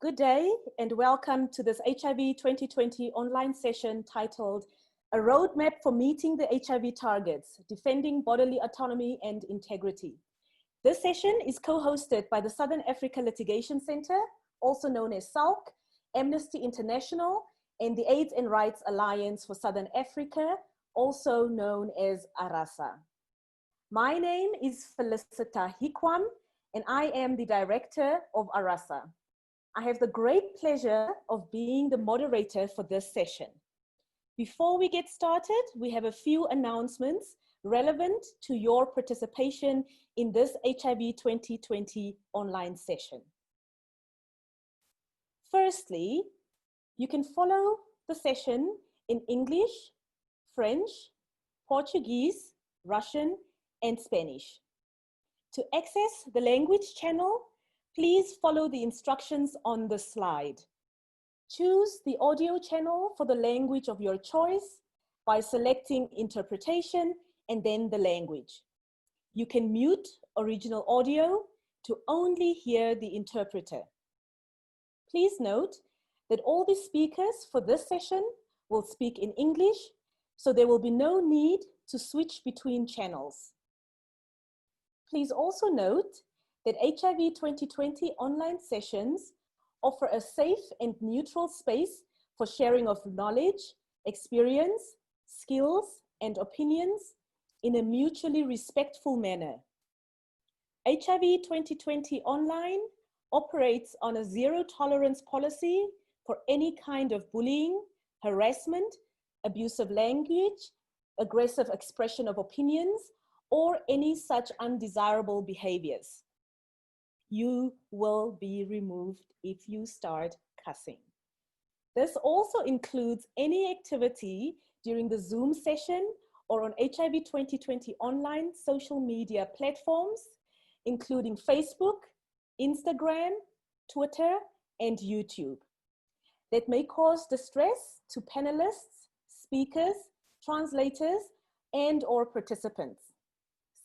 Good day and welcome to this HIV 2020 online session titled A Roadmap for Meeting the HIV Targets, Defending Bodily Autonomy and Integrity. This session is co-hosted by the Southern Africa Litigation Center, also known as SALC, Amnesty International, and the AIDS and Rights Alliance for Southern Africa, also known as ARASA. My name is Felicita Hikwam, and I am the director of ARASA. I have the great pleasure of being the moderator for this session. Before we get started, we have a few announcements relevant to your participation in this HIV 2020 online session. Firstly, you can follow the session in English, French, Portuguese, Russian, and Spanish. To access the language channel, please follow the instructions on the slide. Choose the audio channel for the language of your choice by selecting interpretation and then the language. You can mute original audio to only hear the interpreter. Please note that all the speakers for this session will speak in English, so there will be no need to switch between channels. Please also note that HIV 2020 online sessions offer a safe and neutral space for sharing of knowledge, experience, skills, and opinions in a mutually respectful manner. HIV 2020 online operates on a zero-tolerance policy for any kind of bullying, harassment, abusive language, aggressive expression of opinions, or any such undesirable behaviors. You will be removed if you start cussing. This also includes any activity during the Zoom session or on HIV 2020 online social media platforms, including Facebook, Instagram, Twitter, and YouTube, that may cause distress to panelists, speakers, translators, and/or participants.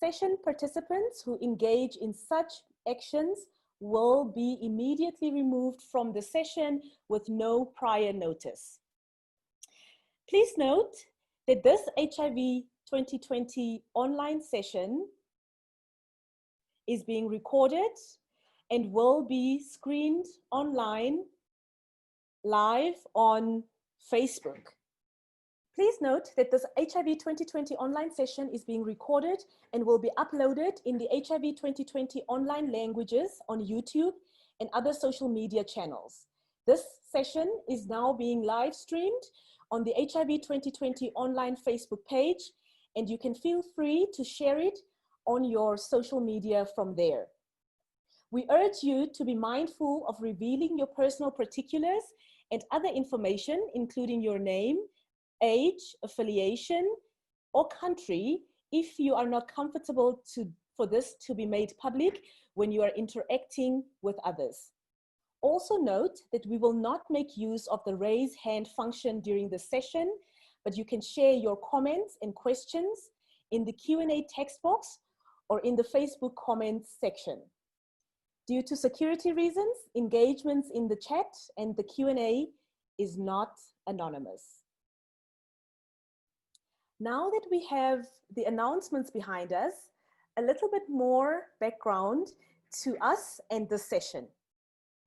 Session participants who engage in such actions will be immediately removed from the session with no prior notice. Please note that this HIV 2020 online session is being recorded and will be screened online live on Facebook. Please note that this HIV 2020 online session is being recorded and will be uploaded in the HIV 2020 online languages on YouTube and other social media channels. This session is now being live streamed on the HIV 2020 online Facebook page, and you can feel free to share it on your social media from there. We urge you to be mindful of revealing your personal particulars and other information, including your name, age, affiliation, or country if you are not comfortable for this to be made public when you are interacting with others. Also note that we will not make use of the raise hand function during the session, but you can share your comments and questions in the Q&A text box or in the Facebook comments section. Due to security reasons, engagements in the chat and the Q&A is not anonymous. Now that we have the announcements behind us, a little bit more background to us and the session.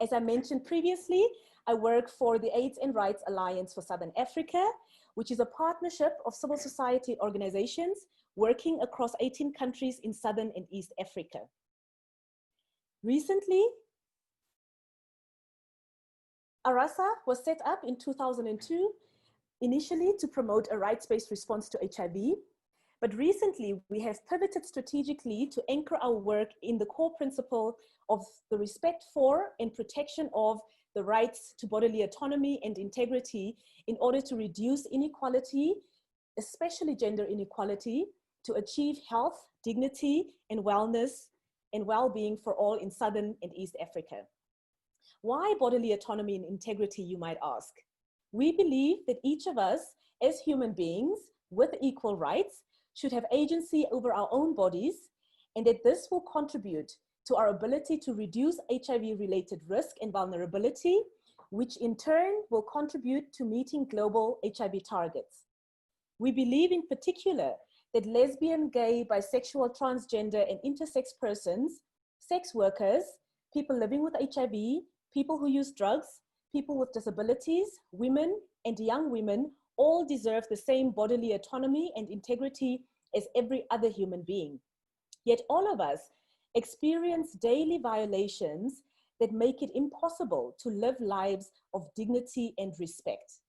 As I mentioned previously, I work for the AIDS and Rights Alliance for Southern Africa, which is a partnership of civil society organizations working across 18 countries in Southern and East Africa. Recently, ARASA was set up in 2002, initially to promote a rights-based response to HIV, but recently we have pivoted strategically to anchor our work in the core principle of the respect for and protection of the rights to bodily autonomy and integrity in order to reduce inequality, especially gender inequality, to achieve health, dignity, and wellness and well-being for all in Southern and East Africa. Why bodily autonomy and integrity, you might ask? We believe that each of us as human beings with equal rights should have agency over our own bodies, and that this will contribute to our ability to reduce HIV-related risk and vulnerability, which in turn will contribute to meeting global HIV targets. We believe in particular that lesbian, gay, bisexual, transgender, and intersex persons, sex workers, people living with HIV, people who use drugs, people with disabilities, women, and young women all deserve the same bodily autonomy and integrity as every other human being. Yet all of us experience daily violations that make it impossible to live lives of dignity and respect.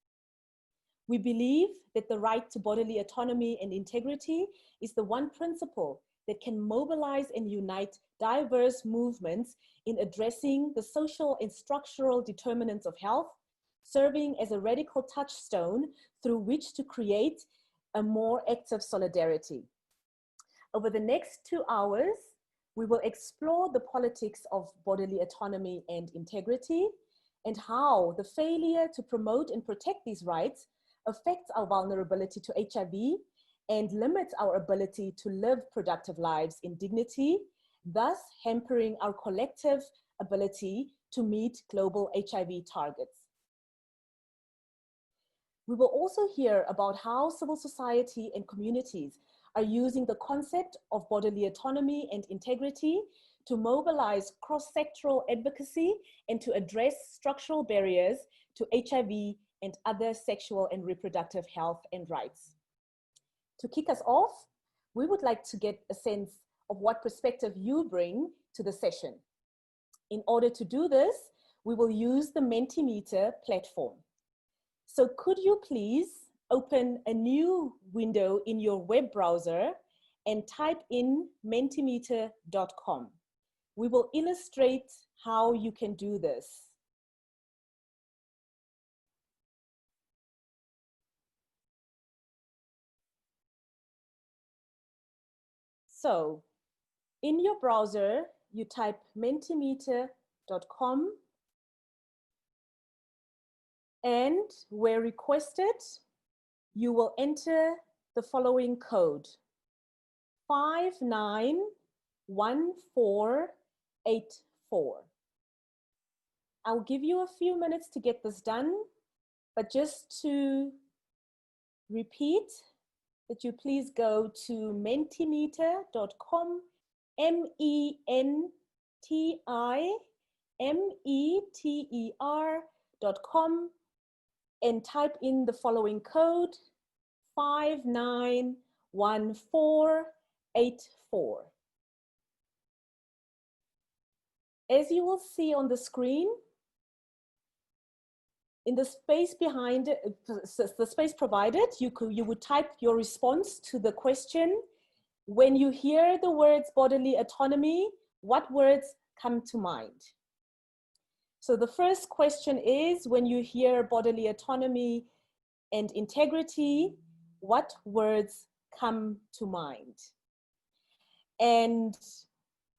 We believe that the right to bodily autonomy and integrity is the one principle that can mobilize and unite diverse movements in addressing the social and structural determinants of health, serving as a radical touchstone through which to create a more active solidarity. Over the next 2 hours, we will explore the politics of bodily autonomy and integrity and how the failure to promote and protect these rights affects our vulnerability to HIV and limits our ability to live productive lives in dignity, thus hampering our collective ability to meet global HIV targets. We will also hear about how civil society and communities are using the concept of bodily autonomy and integrity to mobilize cross-sectoral advocacy and to address structural barriers to HIV and other sexual and reproductive health and rights. To kick us off, we would like to get a sense of what perspective you bring to the session. In order to do this, we will use the Mentimeter platform. So could you please open a new window in your web browser and type in mentimeter.com. We will illustrate how you can do this. So in your browser, you type mentimeter.com, and where requested, you will enter the following code: 591484. I'll give you a few minutes to get this done, but just to repeat, that you please go to mentimeter.com, mentimeter.com, and type in the following code: 591484. As you will see on the screen, in the space behind the space provided, you would type your response to the question: when you hear the words bodily autonomy, what words come to mind? So the first question is, when you hear bodily autonomy and integrity, what words come to mind? And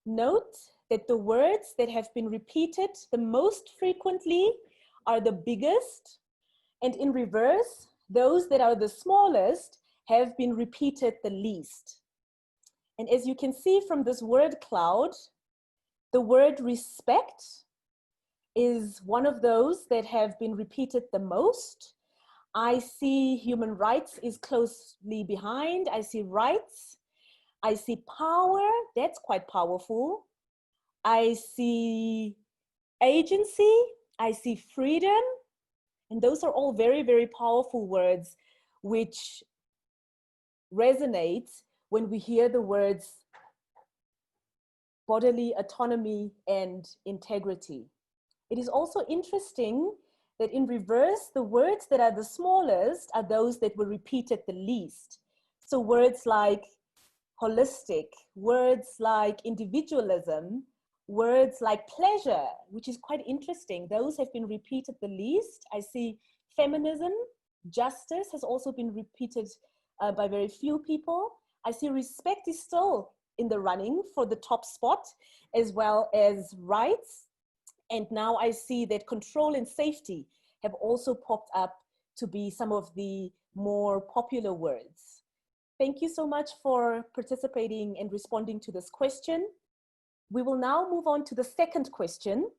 note that the words that have been repeated the most frequently are the biggest, and in reverse, those that are the smallest have been repeated the least. And as you can see from this word cloud, the word respect is one of those that have been repeated the most. I see human rights is closely behind. I see rights. I see power, that's quite powerful. I see agency. I see freedom. And those are all very, very powerful words which resonate when we hear the words bodily autonomy and integrity. It is also interesting that in reverse, the words that are the smallest are those that were repeated the least. So words like holistic, words like individualism, words like pleasure, which is quite interesting, those have been repeated the least. I see feminism, justice has also been repeated by very few people. I see respect is still in the running for the top spot, as well as rights. And now I see that control and safety have also popped up to be some of the more popular words. Thank you so much for participating and responding to this question. We will now move on to the second question.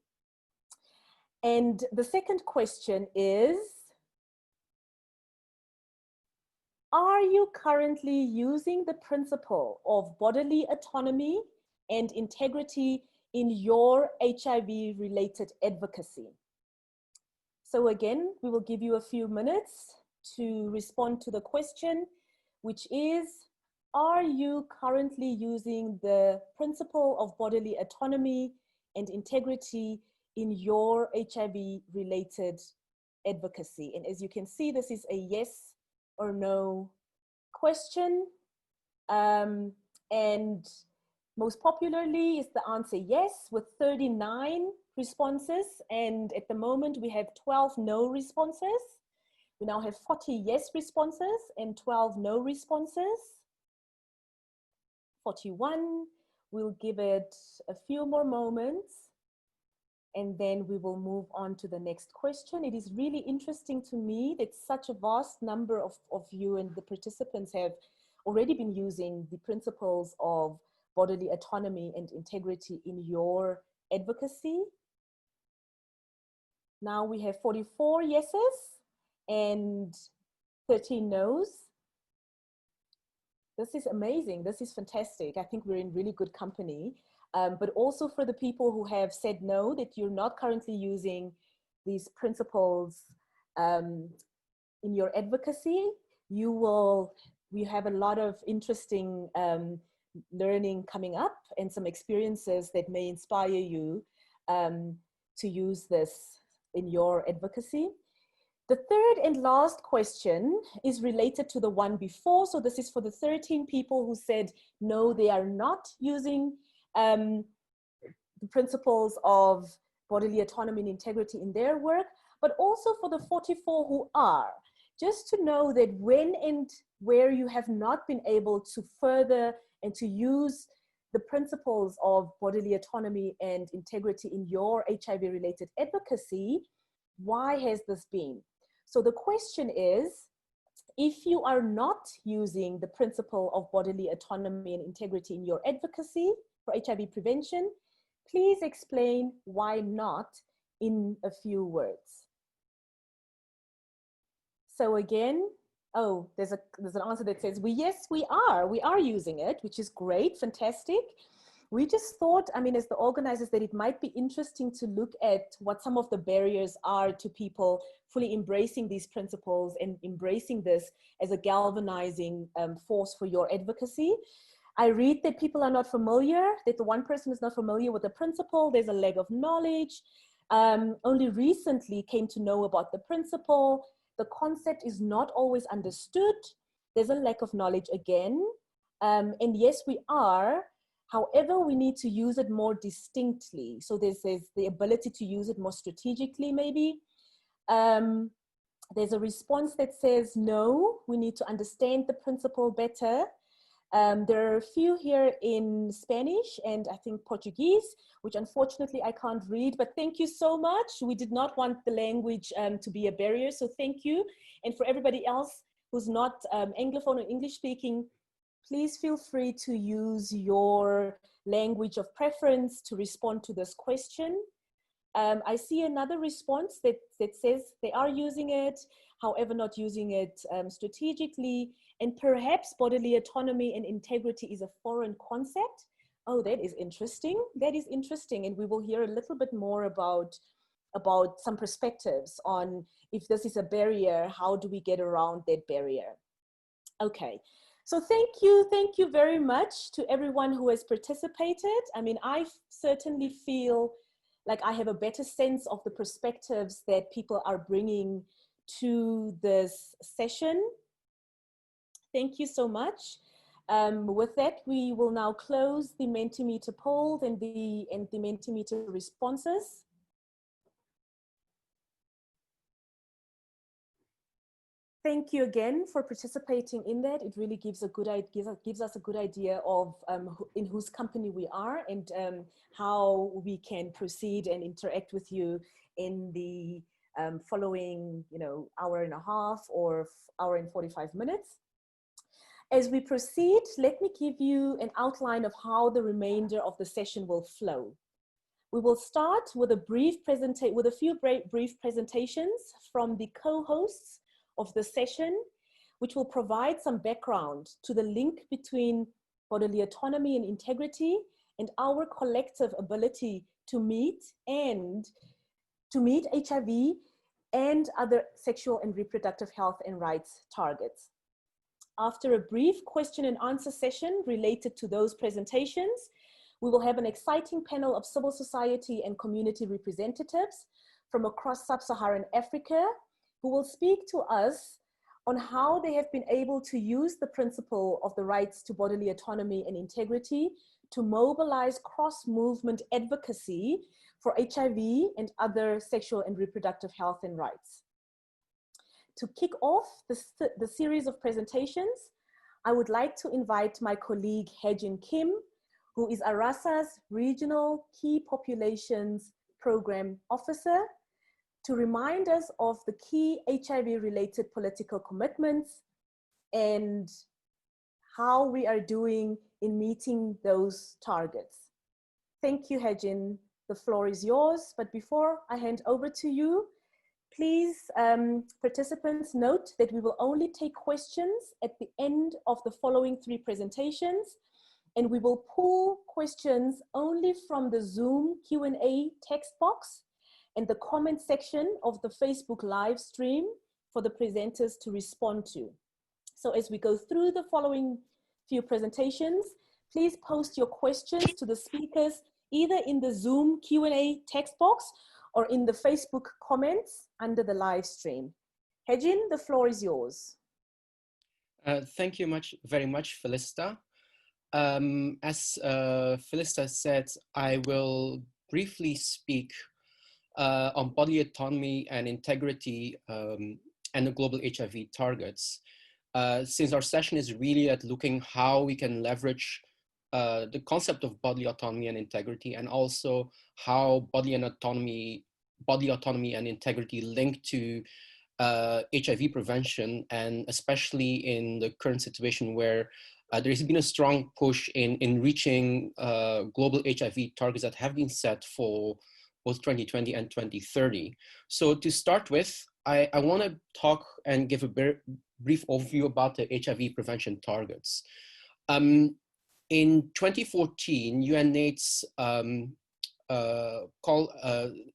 And the second question is, are you currently using the principle of bodily autonomy and integrity in your HIV-related advocacy? So again, we will give you a few minutes to respond to the question, which is, are you currently using the principle of bodily autonomy and integrity in your HIV-related advocacy? And as you can see, this is a yes or no question. And most popularly is the answer yes, with 39 responses. And at the moment, we have 12 no responses. We now have 40 yes responses and 12 no responses. 41. We'll give it a few more moments, and then we will move on to the next question. It is really interesting to me that such a vast number of you and the participants have already been using the principles of bodily autonomy and integrity in your advocacy. Now we have 44 yeses and 13 no's. This is amazing. This is fantastic. I think we're in really good company. But also for the people who have said no, that you're not currently using these principles in your advocacy, we have a lot of interesting learning coming up and some experiences that may inspire you to use this in your advocacy. The third and last question is related to the one before. So this is for the 13 people who said no, they are not using the principles of bodily autonomy and integrity in their work, but also for the 44 who are. Just to know that when and where you have not been able to further and to use the principles of bodily autonomy and integrity in your HIV-related advocacy, why has this been? So the question is, if you are not using the principle of bodily autonomy and integrity in your advocacy for HIV prevention, please explain why not in a few words. So again, oh, there's an answer that says, yes, we are using it, which is great, fantastic. We just thought, I mean, as the organizers, that it might be interesting to look at what some of the barriers are to people fully embracing these principles and embracing this as a galvanizing force for your advocacy. I read that people are not familiar, that the one person is not familiar with the principle. There's a lack of knowledge. Only recently came to know about the principle. The concept is not always understood. There's a lack of knowledge again. And yes, we are. However, we need to use it more distinctly. So there's the ability to use it more strategically, maybe. There's a response that says, no, we need to understand the principle better. There are a few here in Spanish and I think Portuguese, which unfortunately I can't read, but thank you so much. We did not want the language to be a barrier, so thank you. And for everybody else who's not Anglophone or English speaking, please feel free to use your language of preference to respond to this question. I see another response that says they are using it, however not using it strategically, and perhaps bodily autonomy and integrity is a foreign concept. Oh, that is interesting. That is interesting, and we will hear a little bit more about some perspectives on if this is a barrier, how do we get around that barrier? Okay. So thank you very much to everyone who has participated. I mean, I certainly feel like I have a better sense of the perspectives that people are bringing to this session. Thank you so much. With that, we will now close the Mentimeter poll and the Mentimeter responses. Thank you again for participating in that. It really gives us a good idea of in whose company we are and how we can proceed and interact with you in the following, hour and a half or hour and 45 minutes. As we proceed, let me give you an outline of how the remainder of the session will flow. We will start with a few brief presentations from the co-hosts of the session, which will provide some background to the link between bodily autonomy and integrity and our collective ability to meet HIV and other sexual and reproductive health and rights targets. After a brief question and answer session related to those presentations, we will have an exciting panel of civil society and community representatives from across sub-Saharan Africa who will speak to us on how they have been able to use the principle of the rights to bodily autonomy and integrity to mobilize cross-movement advocacy for HIV and other sexual and reproductive health and rights. To kick off the series of presentations, I would like to invite my colleague Hae-Jin Kim, who is ARASA's Regional Key Populations Program Officer, to remind us of the key HIV-related political commitments and how we are doing in meeting those targets. Thank you, Hae-Jin. The floor is yours, but before I hand over to you, please, participants, note that we will only take questions at the end of the following 3 presentations, and we will pull questions only from the Zoom Q&A text box and the comment section of the Facebook live stream for the presenters to respond to. So as we go through the following few presentations, please post your questions to the speakers either in the Zoom Q&A text box or in the Facebook comments under the live stream. Hae-Jin, the floor is yours. Thank you very much, Felicita. As Felicita said, I will briefly speak on bodily autonomy and integrity and the global HIV targets. Since our session is really at looking how we can leverage the concept of bodily autonomy and integrity, and also how bodily autonomy and integrity link to HIV prevention, and especially in the current situation where there has been a strong push in reaching global HIV targets that have been set for both 2020 and 2030. So to start with, I want to talk and give a brief overview about the HIV prevention targets. In 2014, UNAIDS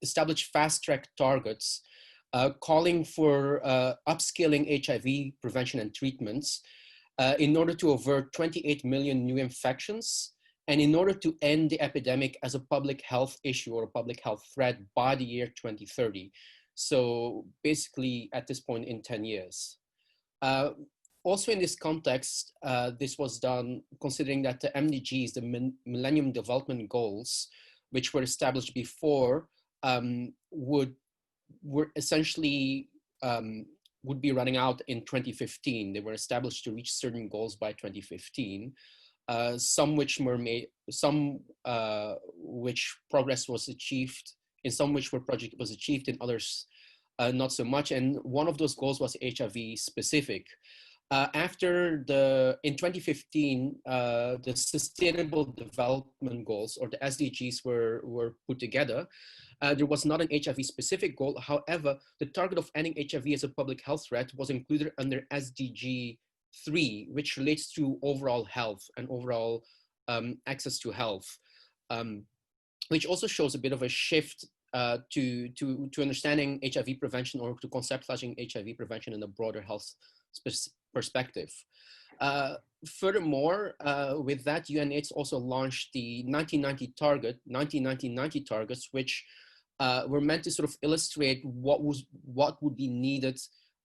established fast-track targets calling for upscaling HIV prevention and treatments in order to avert 28 million new infections and in order to end the epidemic as a public health issue or a public health threat by the year 2030. So basically at this point in 10 years. Also in this context, this was done considering that the MDGs, the Millennium Development Goals, which were established before, would be running out in 2015. They were established to reach certain goals by 2015. Some which were made, some which progress was achieved, in some which project was achieved, in others not so much. And one of those goals was HIV specific. In 2015, the Sustainable Development Goals, or the SDGs, were put together. There was not an HIV specific goal. However, the target of ending HIV as a public health threat was included under SDG 3, which relates to overall health and overall access to health, which also shows a bit of a shift to understanding HIV prevention, or to conceptualizing HIV prevention in a broader health perspective. Furthermore, with that, UNAIDS also launched the 1990 targets, which were meant to sort of illustrate what would be needed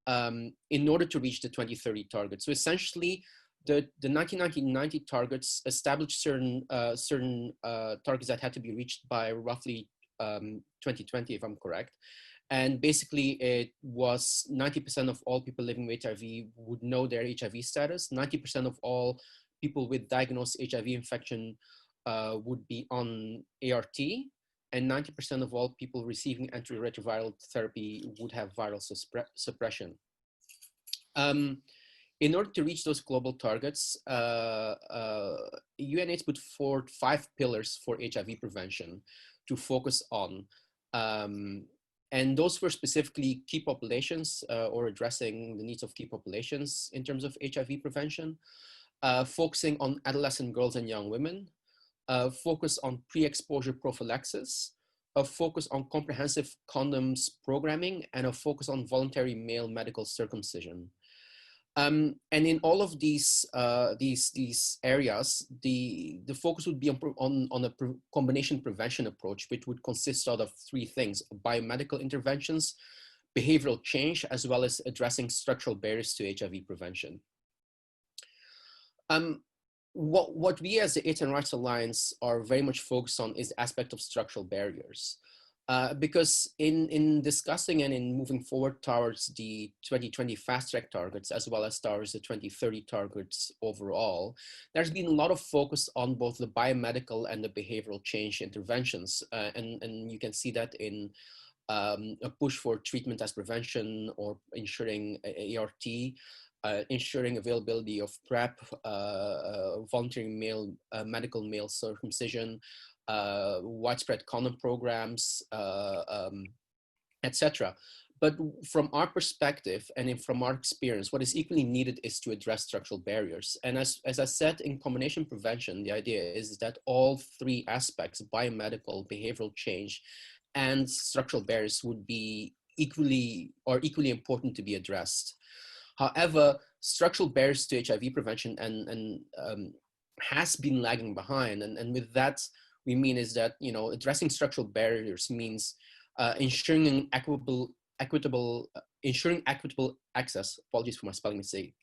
in order to reach the 2030 target. So essentially, the 1990 targets established certain targets that had to be reached by roughly 2020, if I'm correct. And basically, it was 90% of all people living with HIV would know their HIV status. 90% of all people with diagnosed HIV infection would be on ART. And 90% of all people receiving antiretroviral therapy would have viral suppression. in order to reach those global targets, UNAIDS put forward 5 pillars for HIV prevention to focus on. And those were specifically key populations or addressing the needs of key populations in terms of HIV prevention, focusing on adolescent girls and young women, focus on pre-exposure prophylaxis, a focus on comprehensive condoms programming, and a focus on voluntary male medical circumcision. And in all of these areas, the focus would be on a combination prevention approach, which would consist out of 3 things: biomedical interventions, behavioral change, as well as addressing structural barriers to HIV prevention. What we as the AIDS and Rights Alliance are very much focused on is the aspect of structural barriers. Because in discussing and in moving forward towards the 2020 fast track targets, as well as towards the 2030 targets overall, there's been a lot of focus on both the biomedical and the behavioral change interventions. And you can see that in a push for treatment as prevention, or ensuring ART, ensuring availability of PrEP, voluntary medical male circumcision, widespread condom programs, etc. But from our perspective and from our experience, what is equally needed is to address structural barriers. And as I said, in combination prevention, the idea is that all 3 aspects, biomedical, behavioral change, and structural barriers, would be equally important to be addressed. However, structural barriers to HIV prevention has been lagging behind. And with that, we mean is that, addressing structural barriers means ensuring equitable access, apologies for my spelling mistake,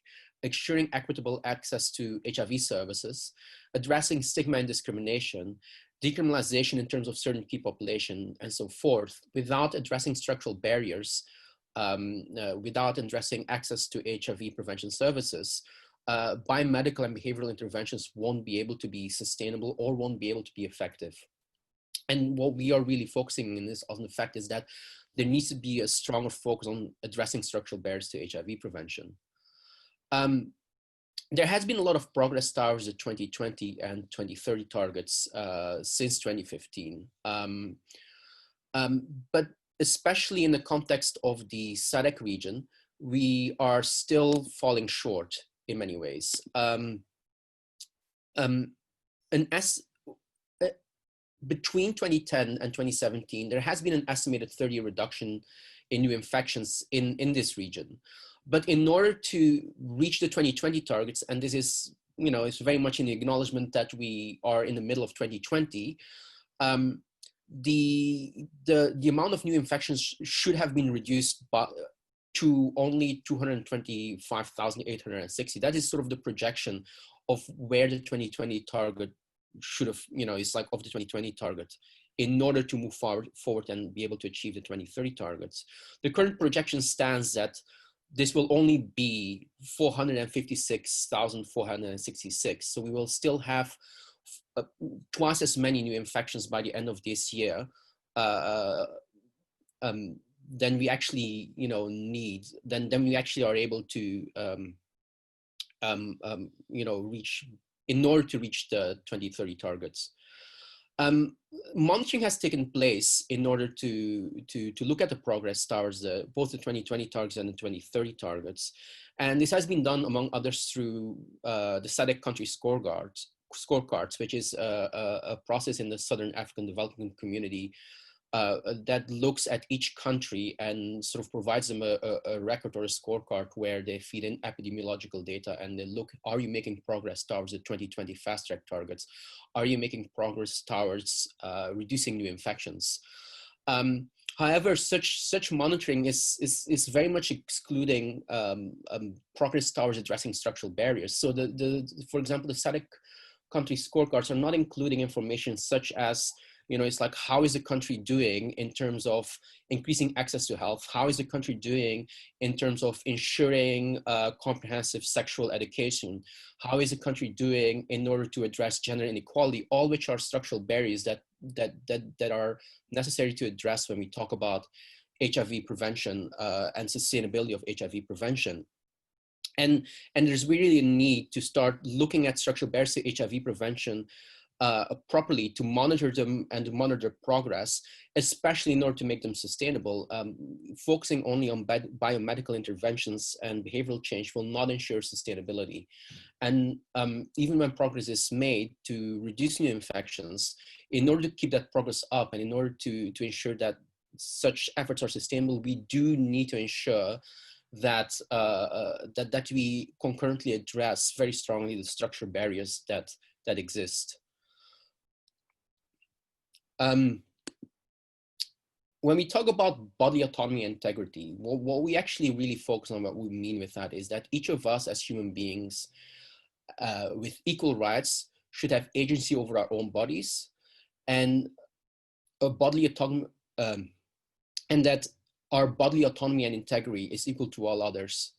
ensuring equitable access to HIV services, addressing stigma and discrimination, decriminalization in terms of certain key population, and so forth, without addressing structural barriers, without addressing access to HIV prevention services. Biomedical and behavioral interventions won't be able to be sustainable or won't be able to be effective. And what we are really focusing on the fact is that there needs to be a stronger focus on addressing structural barriers to HIV prevention. There has been a lot of progress towards the 2020 and 2030 targets since 2015. But especially in the context of the SADC region, we are still falling short in many ways. Between 2010 and 2017, there has been an estimated 30% reduction in new infections in this region. But in order to reach the 2020 targets, and this is, it's very much in the acknowledgement that we are in the middle of 2020, the amount of new infections should have been reduced to only 225,860. That is sort of the projection of where the 2020 target should have, it's like of the 2020 target, in order to move forward and be able to achieve the 2030 targets. The current projection stands that this will only be 456,466. So we will still have twice as many new infections by the end of this year than we actually, need. Then we actually are able to, reach, in order to reach the 2030 targets. Monitoring has taken place in order to look at the progress towards both the 2020 targets and the 2030 targets. And this has been done, among others, through the SADC country scorecards, which is a process in the Southern African Development Community that looks at each country and sort of provides them a record or a scorecard where they feed in epidemiological data and they look, are you making progress towards the 2020 fast track targets? Are you making progress towards reducing new infections? However, such monitoring is very much excluding progress towards addressing structural barriers. So for example, the SADC country scorecards are not including information such as, it's like, how is the country doing in terms of increasing access to health? How is the country doing in terms of ensuring comprehensive sexual education? How is the country doing in order to address gender inequality? All which are structural barriers that are necessary to address when we talk about HIV prevention and sustainability of HIV prevention. And there's really a need to start looking at structural barriers to HIV prevention properly, to monitor them and to monitor progress, especially in order to make them sustainable. Focusing only on biomedical interventions and behavioral change will not ensure sustainability. And even when progress is made to reduce new infections, in order to keep that progress up and in order to ensure that such efforts are sustainable, we do need to ensure that that we concurrently address very strongly the structural barriers that exist. When we talk about body autonomy and integrity, what we actually really focus on, what we mean with that, is that each of us as human beings with equal rights should have agency over our own bodies, and a bodily autonomy, and that our bodily autonomy and integrity is equal to all others.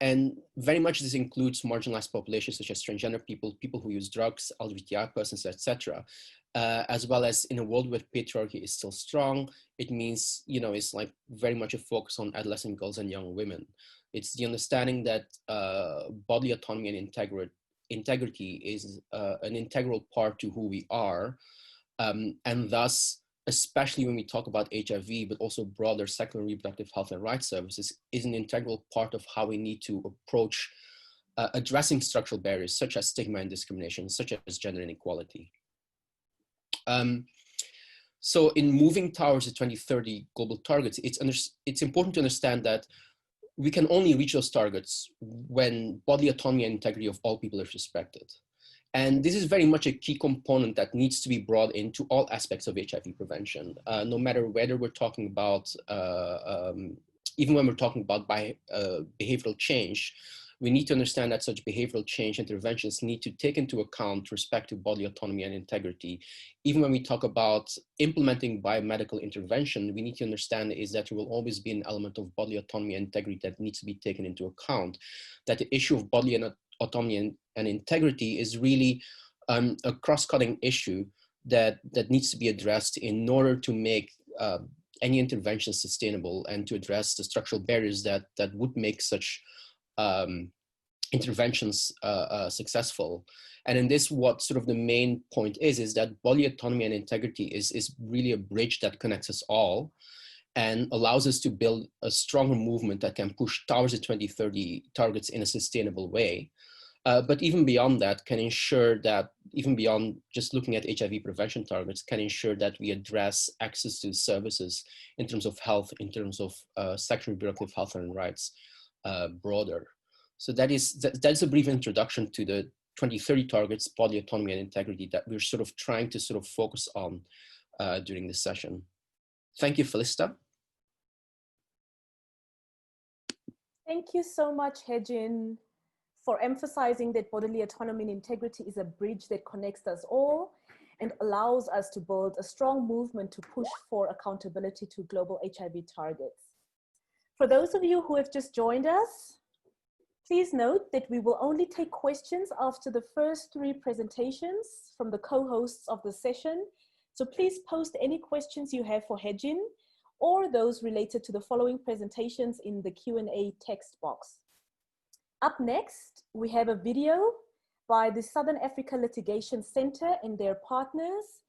And very much this includes marginalized populations such as transgender people, people who use drugs, LGBTI persons, etc. As well as in a world where patriarchy is still strong, it means, you know, it's like very much a focus on adolescent girls and young women. It's the understanding that bodily autonomy and integrity is an integral part to who we are. And thus, especially when we talk about HIV, but also broader sexual and reproductive health and rights services, is an integral part of how we need to approach addressing structural barriers such as stigma and discrimination, such as gender inequality. So in moving towards the 2030 global targets, it's important to understand that we can only reach those targets when bodily autonomy and integrity of all people is respected. And this is very much a key component that needs to be brought into all aspects of HIV prevention, no matter whether we're talking about, even when we're talking about behavioral change, we need to understand that such behavioral change interventions need to take into account respect to bodily autonomy and integrity. Even when we talk about implementing biomedical intervention, we need to understand is that there will always be an element of bodily autonomy and integrity that needs to be taken into account, that the issue of bodily autonomy and integrity is really a cross-cutting issue that needs to be addressed in order to make any intervention sustainable and to address the structural barriers that would make such interventions successful. And in this, what sort of the main point is that bodily autonomy and integrity is really a bridge that connects us all and allows us to build a stronger movement that can push towards the 2030 targets in a sustainable way. But even beyond that, can ensure that, even beyond just looking at HIV prevention targets, can ensure that we address access to services in terms of health, in terms of sexual and reproductive health and rights broader. So that's a brief introduction to the 2030 targets, bodily autonomy and integrity, that we're sort of trying to sort of focus on during this session. Thank you, Felicita. Thank you so much, Hejin, for emphasizing that bodily autonomy and integrity is a bridge that connects us all and allows us to build a strong movement to push for accountability to global HIV targets. For those of you who have just joined us, please note that we will only take questions after the first 3 presentations from the co-hosts of the session. So please post any questions you have for Hejin or those related to the following presentations in the Q&A text box. Up next, we have a video by the Southern Africa Litigation Center and their partners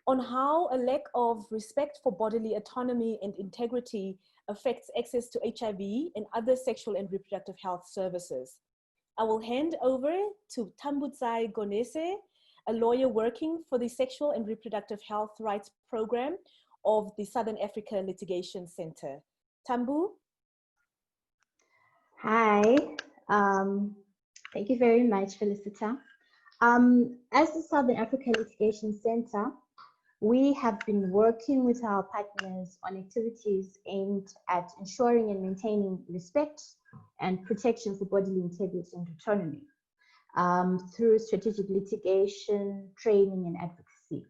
on how a lack of respect for bodily autonomy and integrity affects access to HIV and other sexual and reproductive health services. I will hand over to Tambudzai Gonese, a lawyer working for the Sexual and Reproductive Health Rights Program of the Southern Africa Litigation Center. Tambu? Hi, thank you very much, Felicita. As the Southern Africa Litigation Center, we have been working with our partners on activities aimed at ensuring and maintaining respect and protection for bodily integrity and autonomy through strategic litigation, training, and advocacy.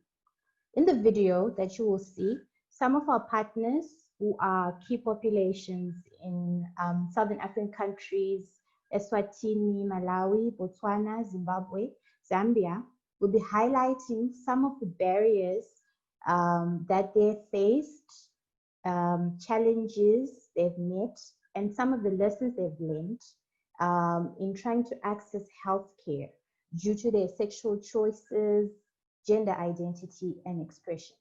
In the video that you will see, some of our partners who are key populations in Southern African countries, Eswatini, Malawi, Botswana, Zimbabwe, Zambia, will be highlighting some of the barriers that they faced, challenges they've met, and some of the lessons they've learned in trying to access healthcare due to their sexual choices, gender identity, and expression.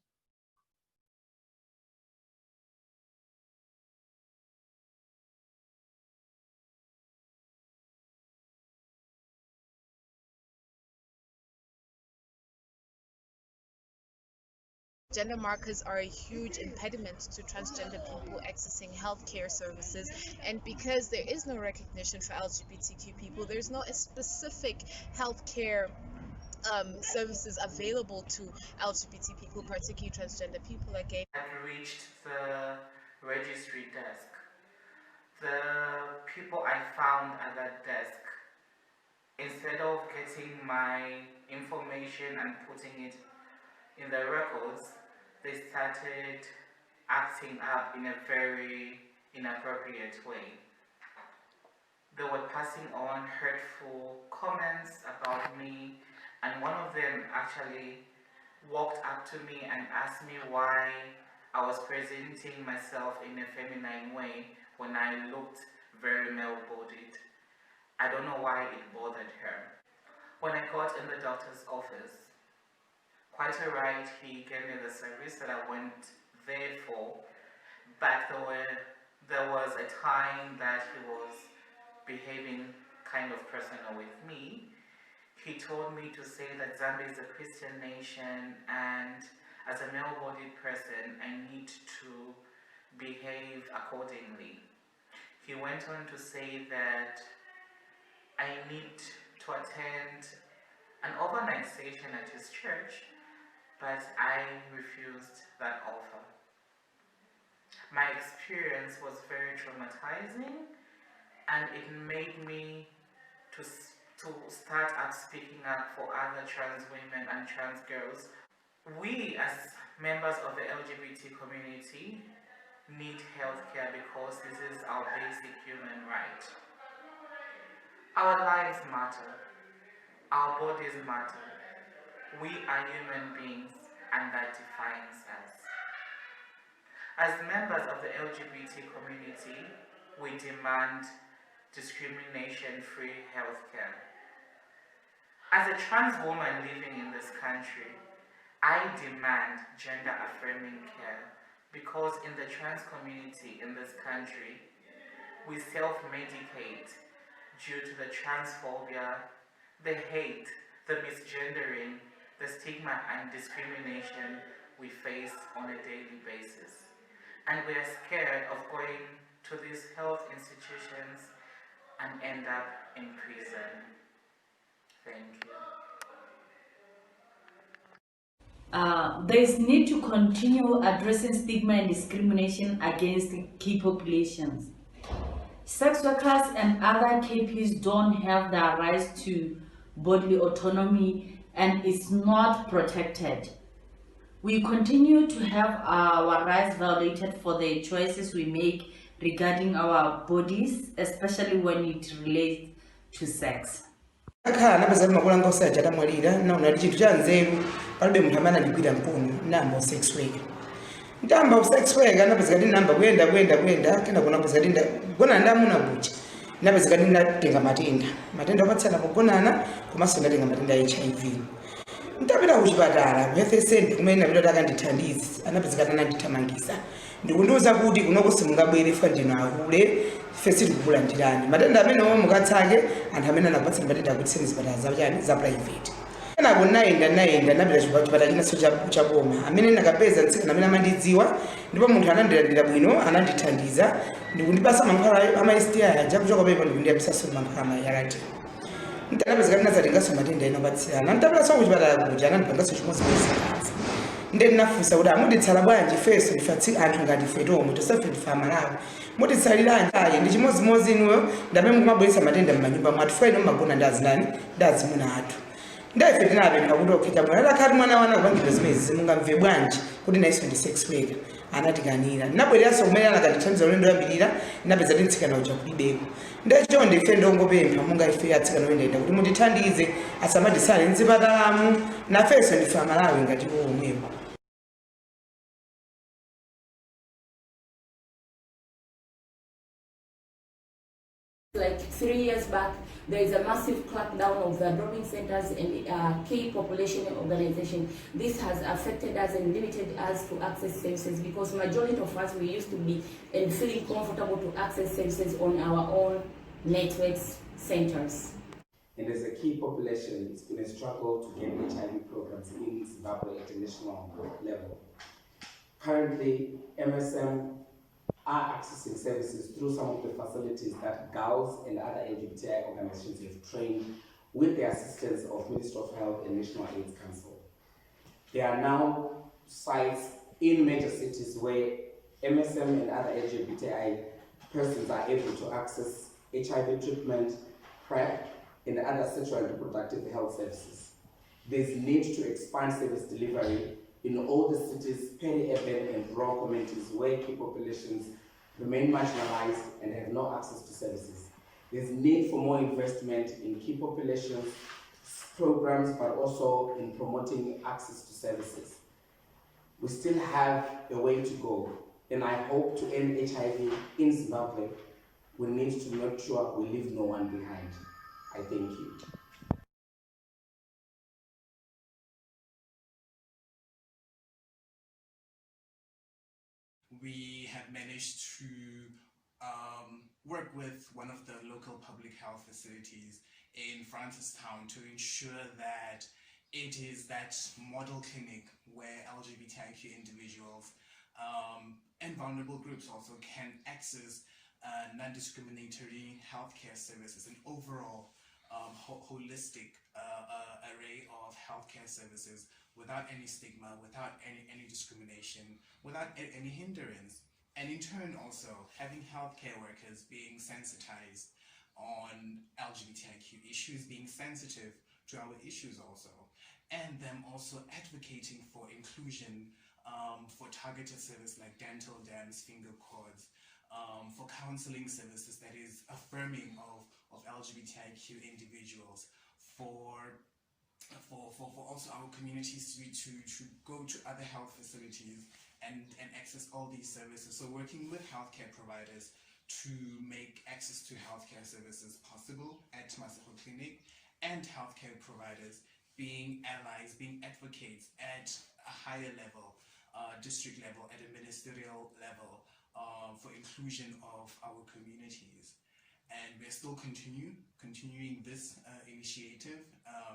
Gender markers are a huge impediment to transgender people accessing healthcare services, and because there is no recognition for LGBTQ people, there's no specific healthcare services available to LGBT people, particularly transgender people. Again, I had reached the registry desk. The people I found at that desk, instead of getting my information and putting it in the records, they started acting up in a very inappropriate way. They were passing on hurtful comments about me, and one of them actually walked up to me and asked me why I was presenting myself in a feminine way when I looked very male-bodied. I don't know why it bothered her. When I got in the doctor's office, quite alright, he gave me the service that I went there for, but there was a time that he was behaving kind of personal with me. He told me to say that Zambia is a Christian nation, and as a male-bodied person, I need to behave accordingly. He went on to say that I need to attend an overnight session at his church, but I refused that offer. My experience was very traumatizing, and it made me to start up speaking up for other trans women and trans girls. We as members of the LGBT community need healthcare because this is our basic human right. Our lives matter. Our bodies matter. We are human beings, and that defines us. As members of the LGBT community, we demand discrimination-free healthcare. As a trans woman living in this country, I demand gender-affirming care because in the trans community in this country, we self-medicate due to the transphobia, the hate, the misgendering, the stigma and discrimination we face on a daily basis. And we are scared of going to these health institutions and end up in prison. Thank you. There is need to continue addressing stigma and discrimination against key populations. Sex workers and other KPs don't have the rights to bodily autonomy and is not protected. We continue to have our rights violated for the choices we make regarding our bodies, especially when it relates to sex. Napeza makulanga osajja mwalira naona chintu cha nzeru palibe munthu amene andigwira mkono namba sex worker ndamba sex worker napeza kuti namba kwenda kena kunapeza kuti kugona ndamuna kucha napeza kuti ndatenga matenda opatsana kugonana komanso ndatenga matenda ya HIV. Ndapita kuchipatala ku health center kumene napita akandithandiza anapeza kuti anandithamangisa ndikundiuza kuti kunoko simungabwere fa ndino akule fesi tikukulandirani matenda amene omwe mukatsake anthu amene anapatsa matenda akutseni zipatala zachani za private. Kenako naenda napita chipatala chinanso chakoma amene nakapeza mtsikana amene amandidziwa ndipo munthu anandilandira bwino anandithandiza ndikundipasa mankhwala ama STI aja kuchoka pepa ndikundiyambisanso mankhwala yalati. Ntanapeza kuti nazatenganso matenda ena opatsirana ntapita kuchipatala kuja anandipanganso chimodzimodzi. Ndinafunsa kuti amuditsala bwanji feso ndifatsi anthu ngati ife tomwe tosafe ndife amalawi muditsalirani ayi ndi chimodzimodzi inuyo ndamene mukumabweretsa matenda m'manyumba mwathu faino mmagona ndazimuna athu ndaife tinapempha kuti okheta mwana akhati mwana wana kupangidwa zimezi zimungamve bwanji kuti naiso ndi sex worker anatikanira ndinabwereranso kumene anakandithandiza ulendo yambirira ndinapeza kuti mtsikana uja kulibeko ndechonde ife ndongopempha monga ife atsikana oyendayenda kuti mundithandize asamaditsale mzipatalamu nafenso ndife amalawi ngati omwepo. Like 3 years back, there is a massive crackdown of the dropping centers and key population organization. This has affected us and limited us to access services because majority of us, we used to be and feeling comfortable to access services on our own networks centers. And as a key population, it's been a struggle to get HIV programs in Zimbabwe at a national level. Currently, MSM are accessing services through some of the facilities that girls and other LGBTI organizations have trained with the assistance of Ministry of Health and National AIDS Council. There are now sites in major cities where MSM and other LGBTI persons are able to access HIV treatment, PrEP, and other sexual and reproductive health services. There's need to expand service delivery in all the cities, peri-urban and rural communities where key populations remain marginalized and have no access to services. There's need for more investment in key populations programs, but also in promoting access to services. We still have a way to go, and I hope to end HIV in Zimbabwe. We need to make sure we leave no one behind. I thank you. We have managed to work with one of the local public health facilities in Francistown to ensure that it is that model clinic where LGBTIQ individuals and vulnerable groups also can access non-discriminatory healthcare services and overall holistic array of healthcare services without any stigma, without any discrimination, without any hindrance. And in turn also having healthcare workers being sensitized on LGBTIQ issues, being sensitive to our issues also, and them also advocating for inclusion for targeted service like dental dams, finger cords, for counseling services that is affirming of LGBTIQ individuals, for also our communities to go to other health facilities and access all these services. So working with healthcare providers to make access to healthcare services possible at Masego Clinic, and healthcare providers being allies, being advocates at a higher level, district level, at a ministerial level, for inclusion of our communities. And we're still continuing this initiative.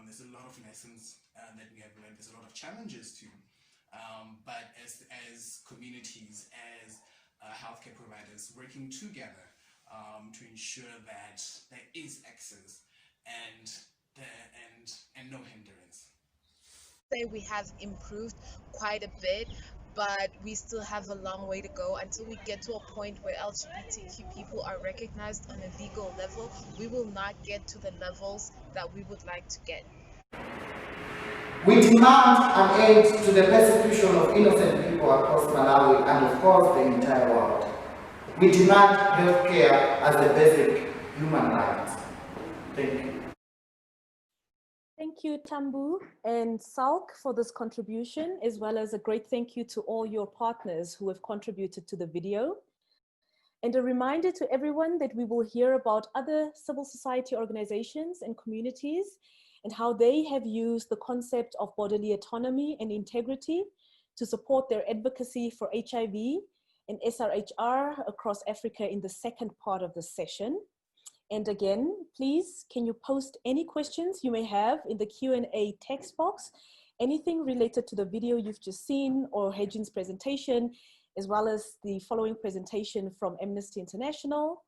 There's a lot of lessons that we have learned. There's a lot of challenges too. But as communities, as healthcare providers working together to ensure that there is access and no hindrance. We have improved quite a bit, but we still have a long way to go until we get to a point where LGBTQ people are recognized on a legal level. We will not get to the levels that we would like to get. We demand an end to the persecution of innocent people across Malawi and of course the entire world. We demand healthcare as a basic human right. Thank you. Thank you, Tambu and Salk, for this contribution, as well as a great thank you to all your partners who have contributed to the video. And a reminder to everyone that we will hear about other civil society organizations and communities and how they have used the concept of bodily autonomy and integrity to support their advocacy for HIV and SRHR across Africa in the second part of the session. And again, please, can you post any questions you may have in the Q&A text box, anything related to the video you've just seen or Hejin's presentation, as well as the following presentation from Amnesty International.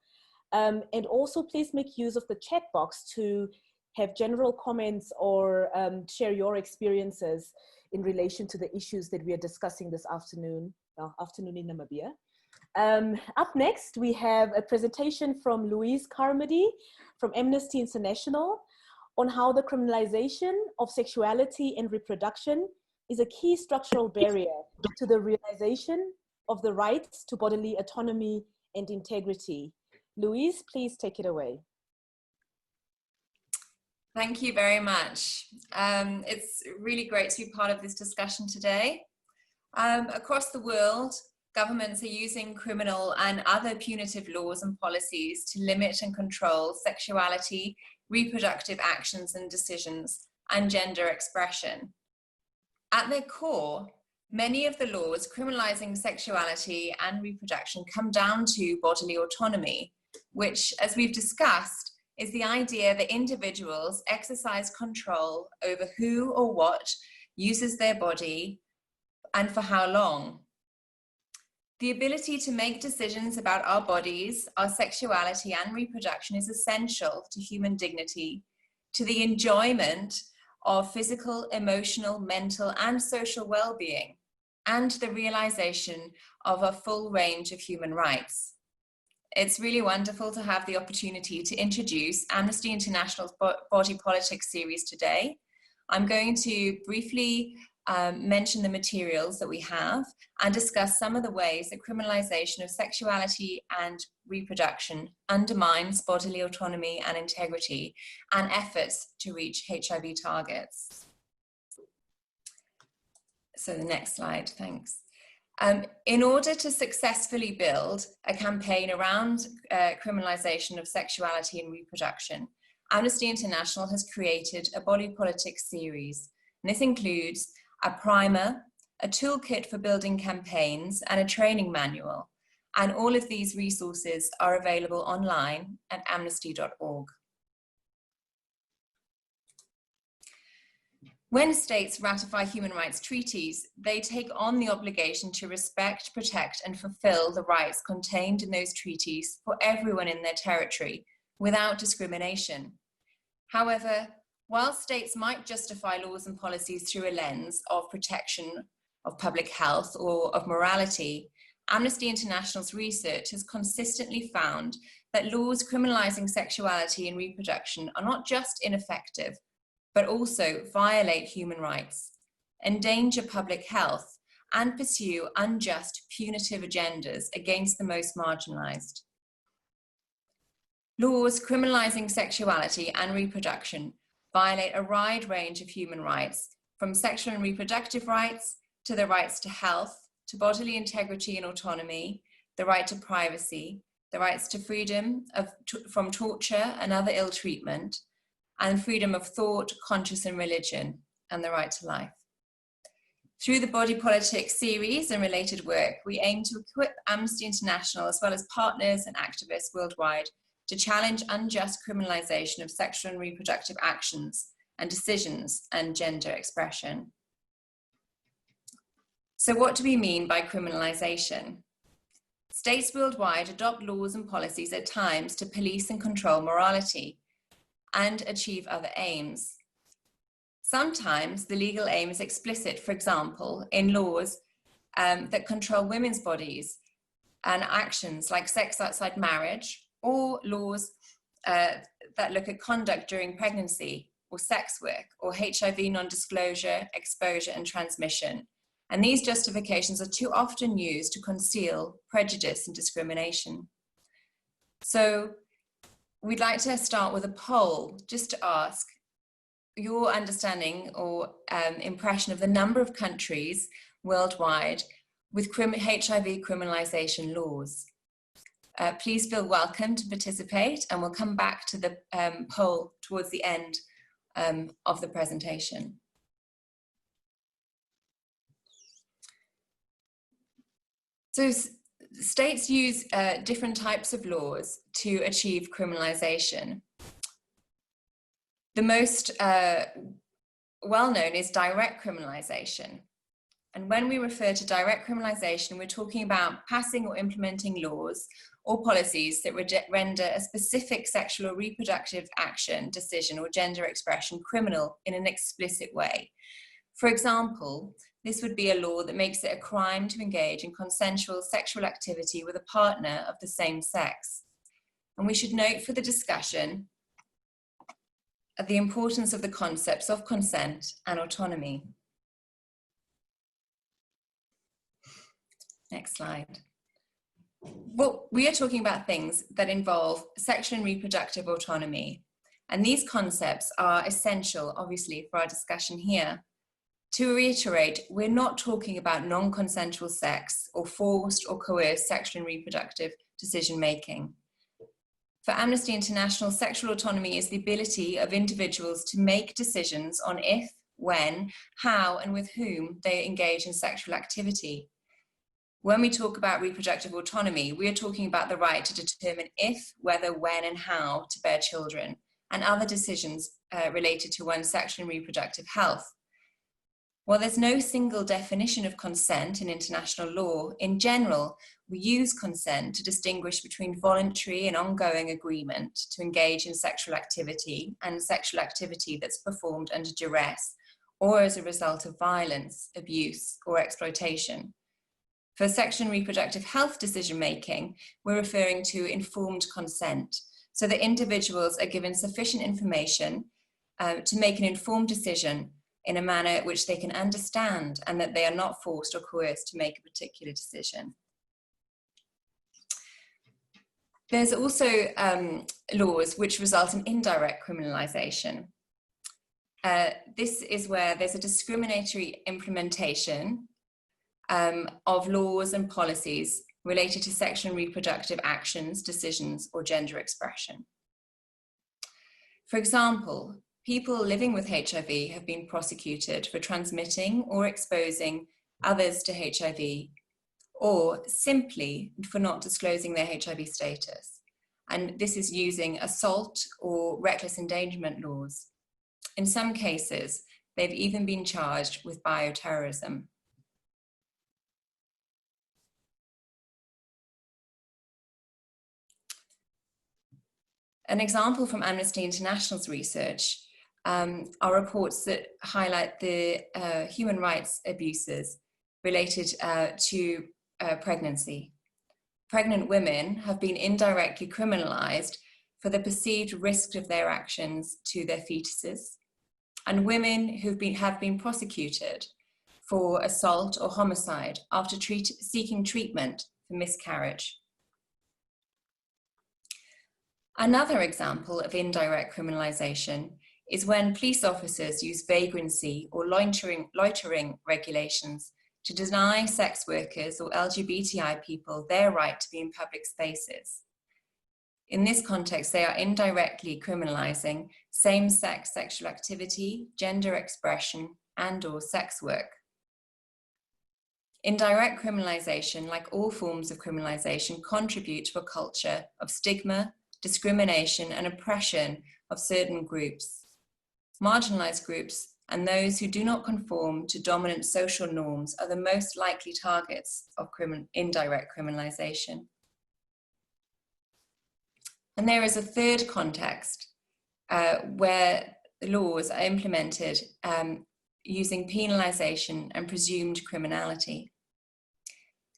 And also please make use of the chat box to have general comments or share your experiences in relation to the issues that we are discussing this afternoon, afternoon in Namibia. Up next, we have a presentation from Louise Carmody from Amnesty International on how the criminalization of sexuality and reproduction is a key structural barrier to the realization of the rights to bodily autonomy and integrity. Louise, please take it away. Thank you very much. It's really great to be part of this discussion today. Across the world, governments are using criminal and other punitive laws and policies to limit and control sexuality, reproductive actions and decisions, and gender expression. At their core, many of the laws criminalizing sexuality and reproduction come down to bodily autonomy, which, as we've discussed, is the idea that individuals exercise control over who or what uses their body and for how long. The ability to make decisions about our bodies, our sexuality and reproduction is essential to human dignity, to the enjoyment of physical, emotional, mental and social well-being, and the realization of a full range of human rights. It's really wonderful to have the opportunity to introduce Amnesty International's Body Politics series today. I'm going to briefly mention the materials that we have and discuss some of the ways that criminalization of sexuality and reproduction undermines bodily autonomy and integrity and efforts to reach HIV targets. So the next slide, thanks. In order to successfully build a campaign around criminalization of sexuality and reproduction, Amnesty International has created a body politics series. And this includes a primer, a toolkit for building campaigns, and a training manual. And all of these resources are available online at amnesty.org. When states ratify human rights treaties, they take on the obligation to respect, protect, and fulfill the rights contained in those treaties for everyone in their territory, without discrimination. However, while states might justify laws and policies through a lens of protection of public health or of morality, Amnesty International's research has consistently found that laws criminalizing sexuality and reproduction are not just ineffective, but also violate human rights, endanger public health, and pursue unjust punitive agendas against the most marginalized. Laws criminalizing sexuality and reproduction violate a wide range of human rights, from sexual and reproductive rights to the rights to health, to bodily integrity and autonomy, the right to privacy, the rights to freedom from torture and other ill treatment, and freedom of thought, conscience and religion, and the right to life. Through the Body Politics series and related work, we aim to equip Amnesty International, as well as partners and activists worldwide, to challenge unjust criminalization of sexual and reproductive actions and decisions and gender expression. So what do we mean by criminalization? States worldwide adopt laws and policies at times to police and control morality and achieve other aims. Sometimes the legal aim is explicit, for example, in laws that control women's bodies and actions like sex outside marriage, or laws that look at conduct during pregnancy, or sex work, or HIV non-disclosure, exposure and transmission. And these justifications are too often used to conceal prejudice and discrimination. So we'd like to start with a poll just to ask your understanding or impression of the number of countries worldwide with HIV criminalization laws. Please feel welcome to participate, and we'll come back to the poll towards the end of the presentation. So states use different types of laws to achieve criminalization. The most well-known is direct criminalization. And when we refer to direct criminalization, we're talking about passing or implementing laws or policies that render a specific sexual or reproductive action, decision, or gender expression criminal in an explicit way. For example, this would be a law that makes it a crime to engage in consensual sexual activity with a partner of the same sex. And we should note for the discussion the importance of the concepts of consent and autonomy. Next slide. Well, we are talking about things that involve sexual and reproductive autonomy. And these concepts are essential, obviously, for our discussion here. To reiterate, we're not talking about non-consensual sex or forced or coerced sexual and reproductive decision-making. For Amnesty International, sexual autonomy is the ability of individuals to make decisions on if, when, how, and with whom they engage in sexual activity. When we talk about reproductive autonomy, we are talking about the right to determine if, whether, when, and how to bear children, and other decisions related to one's sexual and reproductive health. While there's no single definition of consent in international law, in general, we use consent to distinguish between voluntary and ongoing agreement to engage in sexual activity and sexual activity that's performed under duress or as a result of violence, abuse, or exploitation. For sexual and reproductive health decision-making, we're referring to informed consent, so that individuals are given sufficient information to make an informed decision in a manner which they can understand and that they are not forced or coerced to make a particular decision. There's also laws which result in indirect criminalisation. This is where there's a discriminatory implementation of laws and policies related to sexual and reproductive actions, decisions, or gender expression. For example, people living with HIV have been prosecuted for transmitting or exposing others to HIV, or simply for not disclosing their HIV status. And this is using assault or reckless endangerment laws. In some cases, they've even been charged with bioterrorism. An example from Amnesty International's research are reports that highlight the human rights abuses related to pregnancy. Pregnant women have been indirectly criminalized for the perceived risk of their actions to their fetuses, and women who have been prosecuted for assault or homicide after seeking treatment for miscarriage. Another example of indirect criminalization is when police officers use vagrancy or loitering regulations to deny sex workers or LGBTI people their right to be in public spaces. In this context, they are indirectly criminalizing same-sex sexual activity, gender expression, and/or sex work. Indirect criminalization, like all forms of criminalization, contribute to a culture of stigma, discrimination, and oppression of certain groups. Marginalized groups and those who do not conform to dominant social norms are the most likely targets of indirect criminalization. And there is a third context where the laws are implemented using penalization and presumed criminality.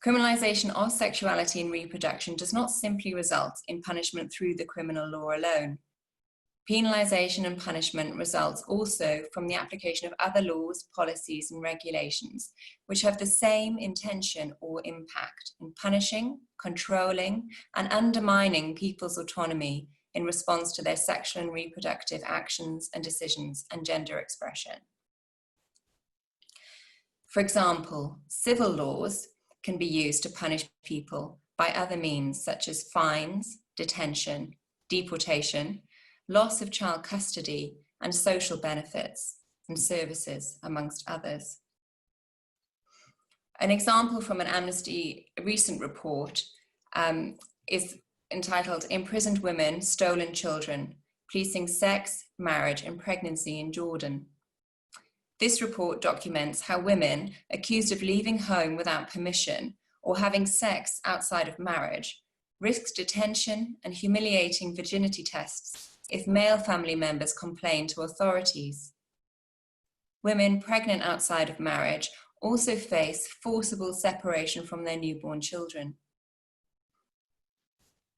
Criminalization of sexuality and reproduction does not simply result in punishment through the criminal law alone. Penalization and punishment results also from the application of other laws, policies, and regulations, which have the same intention or impact in punishing, controlling, and undermining people's autonomy in response to their sexual and reproductive actions and decisions and gender expression. For example, civil laws can be used to punish people by other means such as fines, detention, deportation, loss of child custody, and social benefits and services, amongst others. An example from an Amnesty recent report is entitled "Imprisoned Women, Stolen Children, Policing Sex, Marriage and Pregnancy in Jordan." This report documents how women accused of leaving home without permission or having sex outside of marriage risk detention and humiliating virginity tests if male family members complain to authorities. Women pregnant outside of marriage also face forcible separation from their newborn children.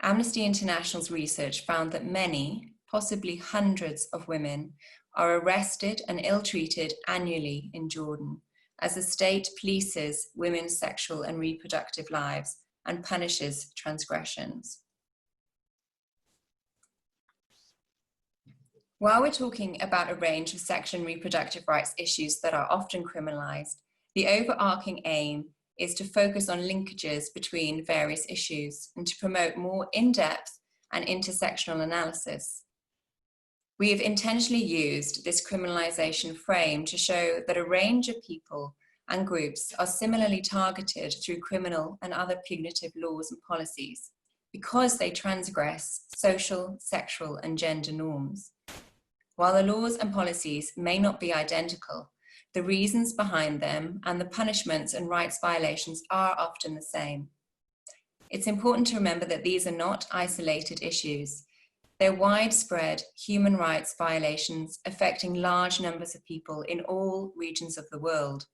Amnesty International's research found that many, possibly hundreds of women are arrested and ill-treated annually in Jordan as the state polices women's sexual and reproductive lives and punishes transgressions. While we're talking about a range of sexual and reproductive rights issues that are often criminalised, the overarching aim is to focus on linkages between various issues and to promote more in-depth and intersectional analysis. We have intentionally used this criminalisation frame to show that a range of people and groups are similarly targeted through criminal and other punitive laws and policies because they transgress social, sexual, and gender norms. While the laws and policies may not be identical, the reasons behind them and the punishments and rights violations are often the same. It's important to remember that these are not isolated issues. They're widespread human rights violations affecting large numbers of people in all regions of the world.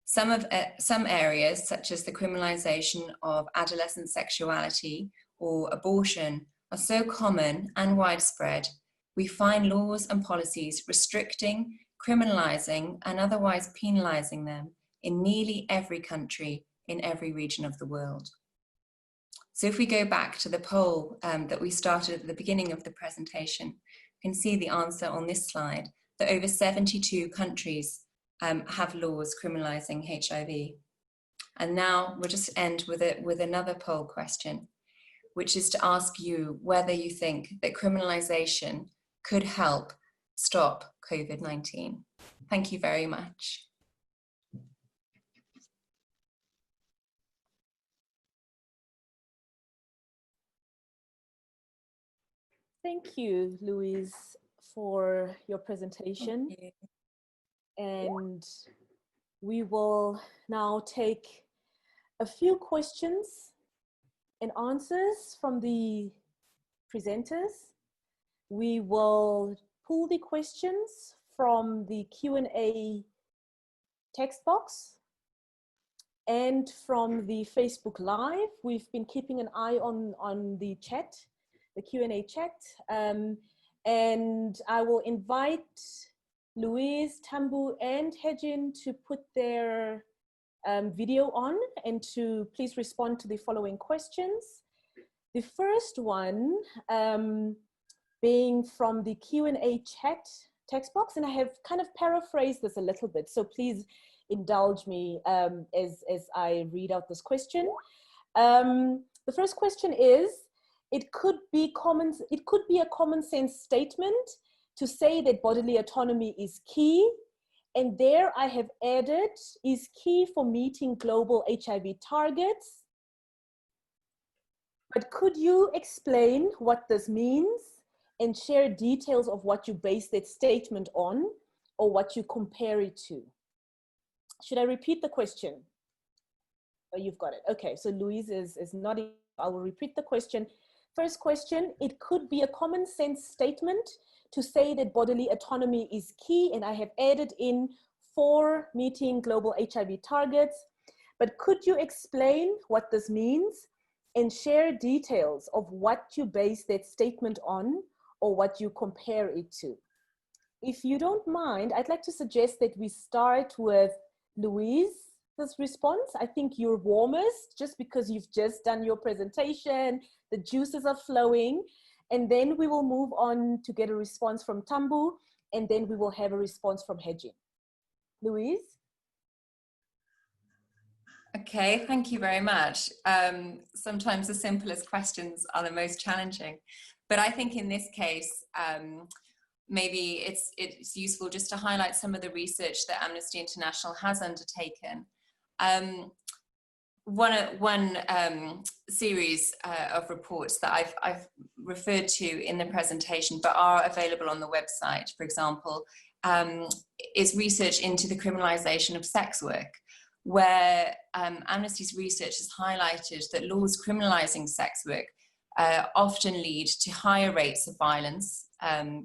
Some areas, such as the criminalisation of adolescent sexuality or abortion, are so common and widespread, we find laws and policies restricting, criminalising, and otherwise penalising them in nearly every country in every region of the world. So if we go back to the poll that we started at the beginning of the presentation, you can see the answer on this slide, that over 72 countries have laws criminalising HIV. And now we'll just end with another poll question, which is to ask you whether you think that criminalisation could help stop COVID-19. Thank you very much. Thank you, Louise, for your presentation. Thank you. And we will now take a few questions and answers from the presenters. We will pull the questions from the Q&A text box and from the Facebook Live. We've been keeping an eye on the chat, the Q&A chat, and I will invite Louise, Tambu, and Hejin to put their video on and to please respond to the following questions. The first one being from the Q&A chat text box, and I have kind of paraphrased this a little bit, so please indulge me as I read out this question. The first question is, it could be a common sense statement to say that bodily autonomy is key, and there I have added, is key for meeting global HIV targets. But could you explain what this means and share details of what you base that statement on or what you compare it to? Should I repeat the question? Oh, you've got it. Okay, so Louise is nodding. I will repeat the question. First question, it could be a common sense statement to say that bodily autonomy is key, and I have added in for meeting global HIV targets. But could you explain what this means and share details of what you base that statement on or what you compare it to? If you don't mind, I'd like to suggest that we start with Louise's response. I think you're warmest just because you've just done your presentation, the juices are flowing, and then we will move on to get a response from Tambu, and then we will have a response from Hejin. Louise? Okay, thank you very much. Sometimes the simplest questions are the most challenging, but I think in this case, maybe it's useful just to highlight some of the research that Amnesty International has undertaken. One series of reports that I've referred to in the presentation but are available on the website, for example, is research into the criminalisation of sex work, where Amnesty's research has highlighted that laws criminalising sex work often lead to higher rates of violence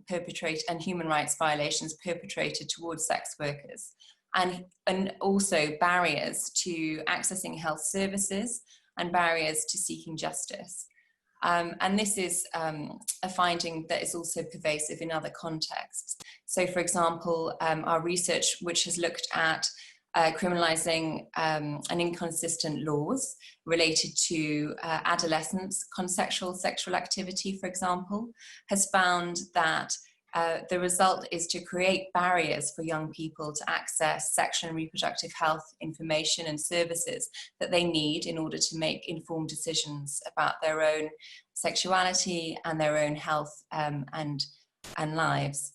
perpetrated and human rights violations perpetrated towards sex workers, and also barriers to accessing health services and barriers to seeking justice. And this is a finding that is also pervasive in other contexts. So, for example, our research, which has looked at criminalising and inconsistent laws related to adolescents' consensual sexual activity, for example, has found that the result is to create barriers for young people to access sexual and reproductive health information and services that they need in order to make informed decisions about their own sexuality and their own health and lives.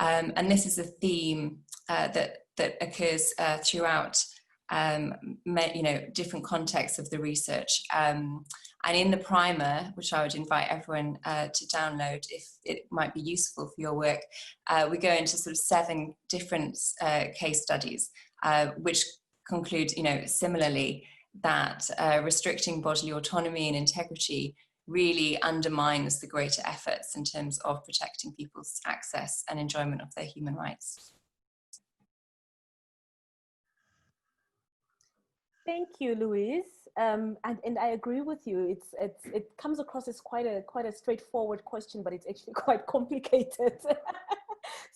And this is a theme that occurs throughout different contexts of the research. And in the primer, which I would invite everyone to download if it might be useful for your work, we go into sort of 7 different case studies, which conclude, similarly, that restricting bodily autonomy and integrity really undermines the greater efforts in terms of protecting people's access and enjoyment of their human rights. Thank you, Louise. And I agree with you. It comes across as quite a straightforward question, but it's actually quite complicated.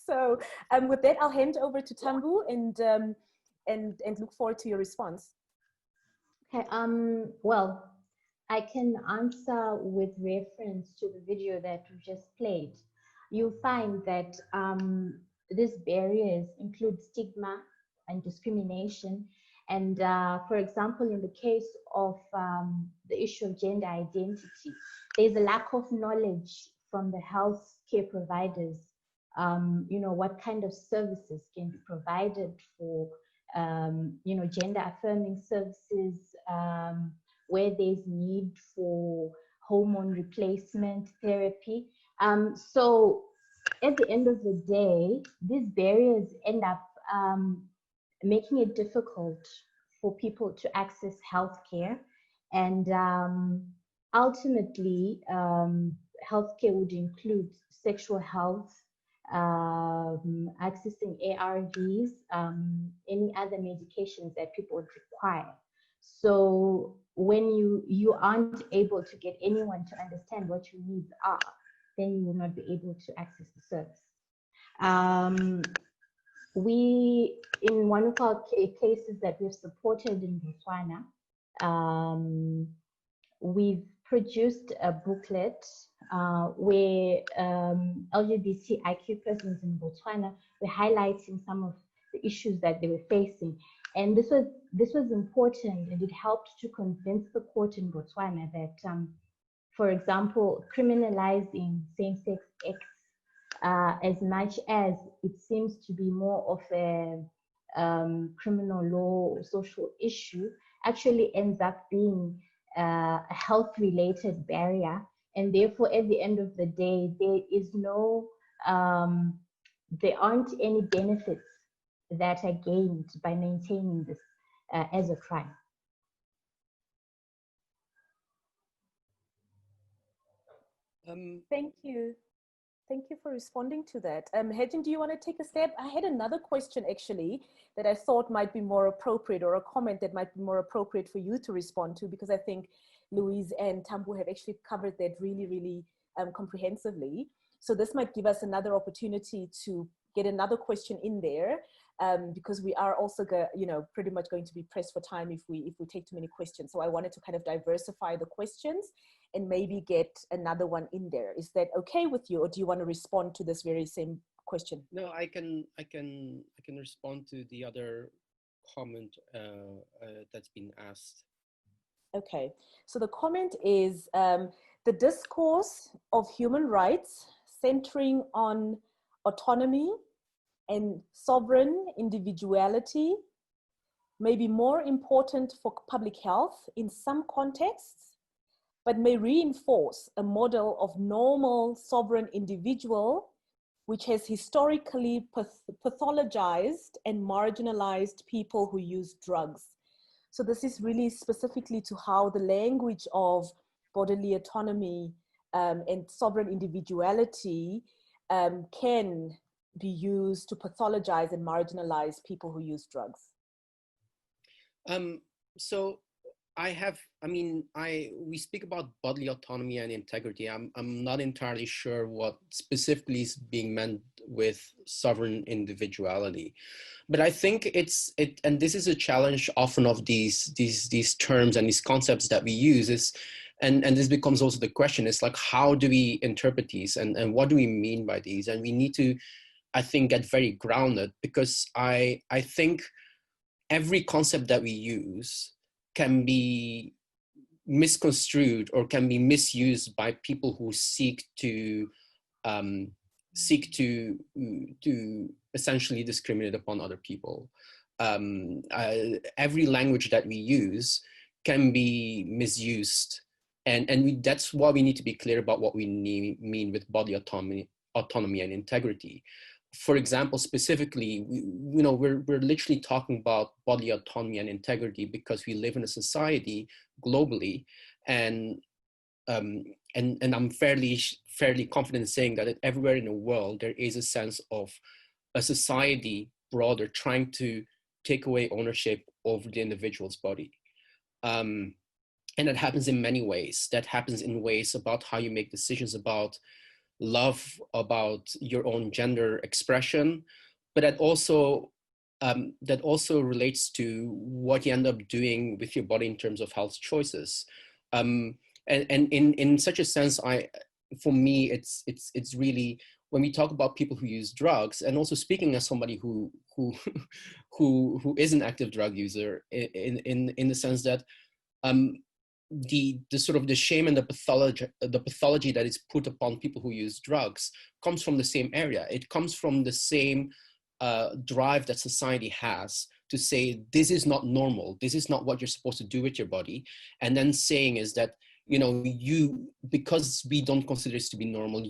So with that, I'll hand over to Tambu and look forward to your response. Okay. Well, I can answer with reference to the video that we just played. You'll find that these barriers include stigma and discrimination. And for example, in the case of the issue of gender identity, there's a lack of knowledge from the healthcare providers, what kind of services can be provided for, gender affirming services, where there's need for hormone replacement therapy. So at the end of the day, these barriers end up making it difficult for people to access healthcare, and ultimately, healthcare would include sexual health, accessing ARVs, any other medications that people would require. So when you aren't able to get anyone to understand what your needs are, then you will not be able to access the service. We, in one of our cases that we've supported in Botswana, we've produced a booklet where LGBTIQ persons in Botswana were highlighting some of the issues that they were facing. And this was important, and it helped to convince the court in Botswana that, for example, criminalizing same-sex acts, as much as it seems to be more of a criminal law or social issue, actually ends up being a health-related barrier. And therefore, at the end of the day, there aren't any benefits that are gained by maintaining this as a crime. Thank you. Thank you for responding to that. Hedgen, do you want to take a step? I had another question actually that I thought might be more appropriate, or a comment that might be more appropriate for you to respond to, because I think Louise and Tambu have actually covered that really, really comprehensively. So this might give us another opportunity to get another question in there, because we are also pretty much going to be pressed for time if we take too many questions. So I wanted to kind of diversify the questions and maybe get another one in there. Is that okay with you, or do you want to respond to this very same question? No, I can respond to the other comment that's been asked. Okay, so the comment is the discourse of human rights centering on autonomy and sovereign individuality may be more important for public health in some contexts, but may reinforce a model of normal sovereign individual which has historically pathologized and marginalized people who use drugs. So this is really specifically to how the language of bodily autonomy and sovereign individuality can be used to pathologize and marginalize people who use drugs. So we speak about bodily autonomy and integrity. I'm not entirely sure what specifically is being meant with sovereign individuality, but I think and this is a challenge often of these terms and these concepts that we use, is And this becomes also the question, it's like, how do we interpret these, and what do we mean by these? And we need to, I think, get very grounded, because I think every concept that we use can be misconstrued or can be misused by people who seek to essentially discriminate upon other people. Every language that we use can be misused, and that's why we need to be clear about what we mean with body autonomy and integrity. For example, specifically, we're literally talking about body autonomy and integrity because we live in a society globally, and I'm fairly confident in saying that everywhere in the world there is a sense of a society broader trying to take away ownership over the individual's body. And that happens in many ways. That happens in ways about how you make decisions about love, about your own gender expression, but that also relates to what you end up doing with your body in terms of health choices. And in such a sense, for me, it's really, when we talk about people who use drugs, and also speaking as somebody who is an active drug user, in the sense that the sort of the shame and the pathology that is put upon people who use drugs comes from the same area. It comes from the same drive that society has to say, this is not normal, this is not what you're supposed to do with your body, and then saying is that, because we don't consider this to be normal,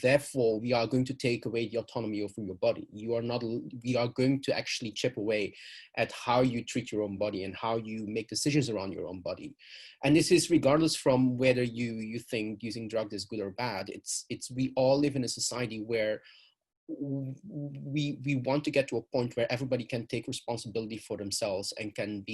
therefore we are going to take away the autonomy over your body. We are going to actually chip away at how you treat your own body and how you make decisions around your own body. And this is regardless from whether you think using drugs is good or bad. We all live in a society where we want to get to a point where everybody can take responsibility for themselves and can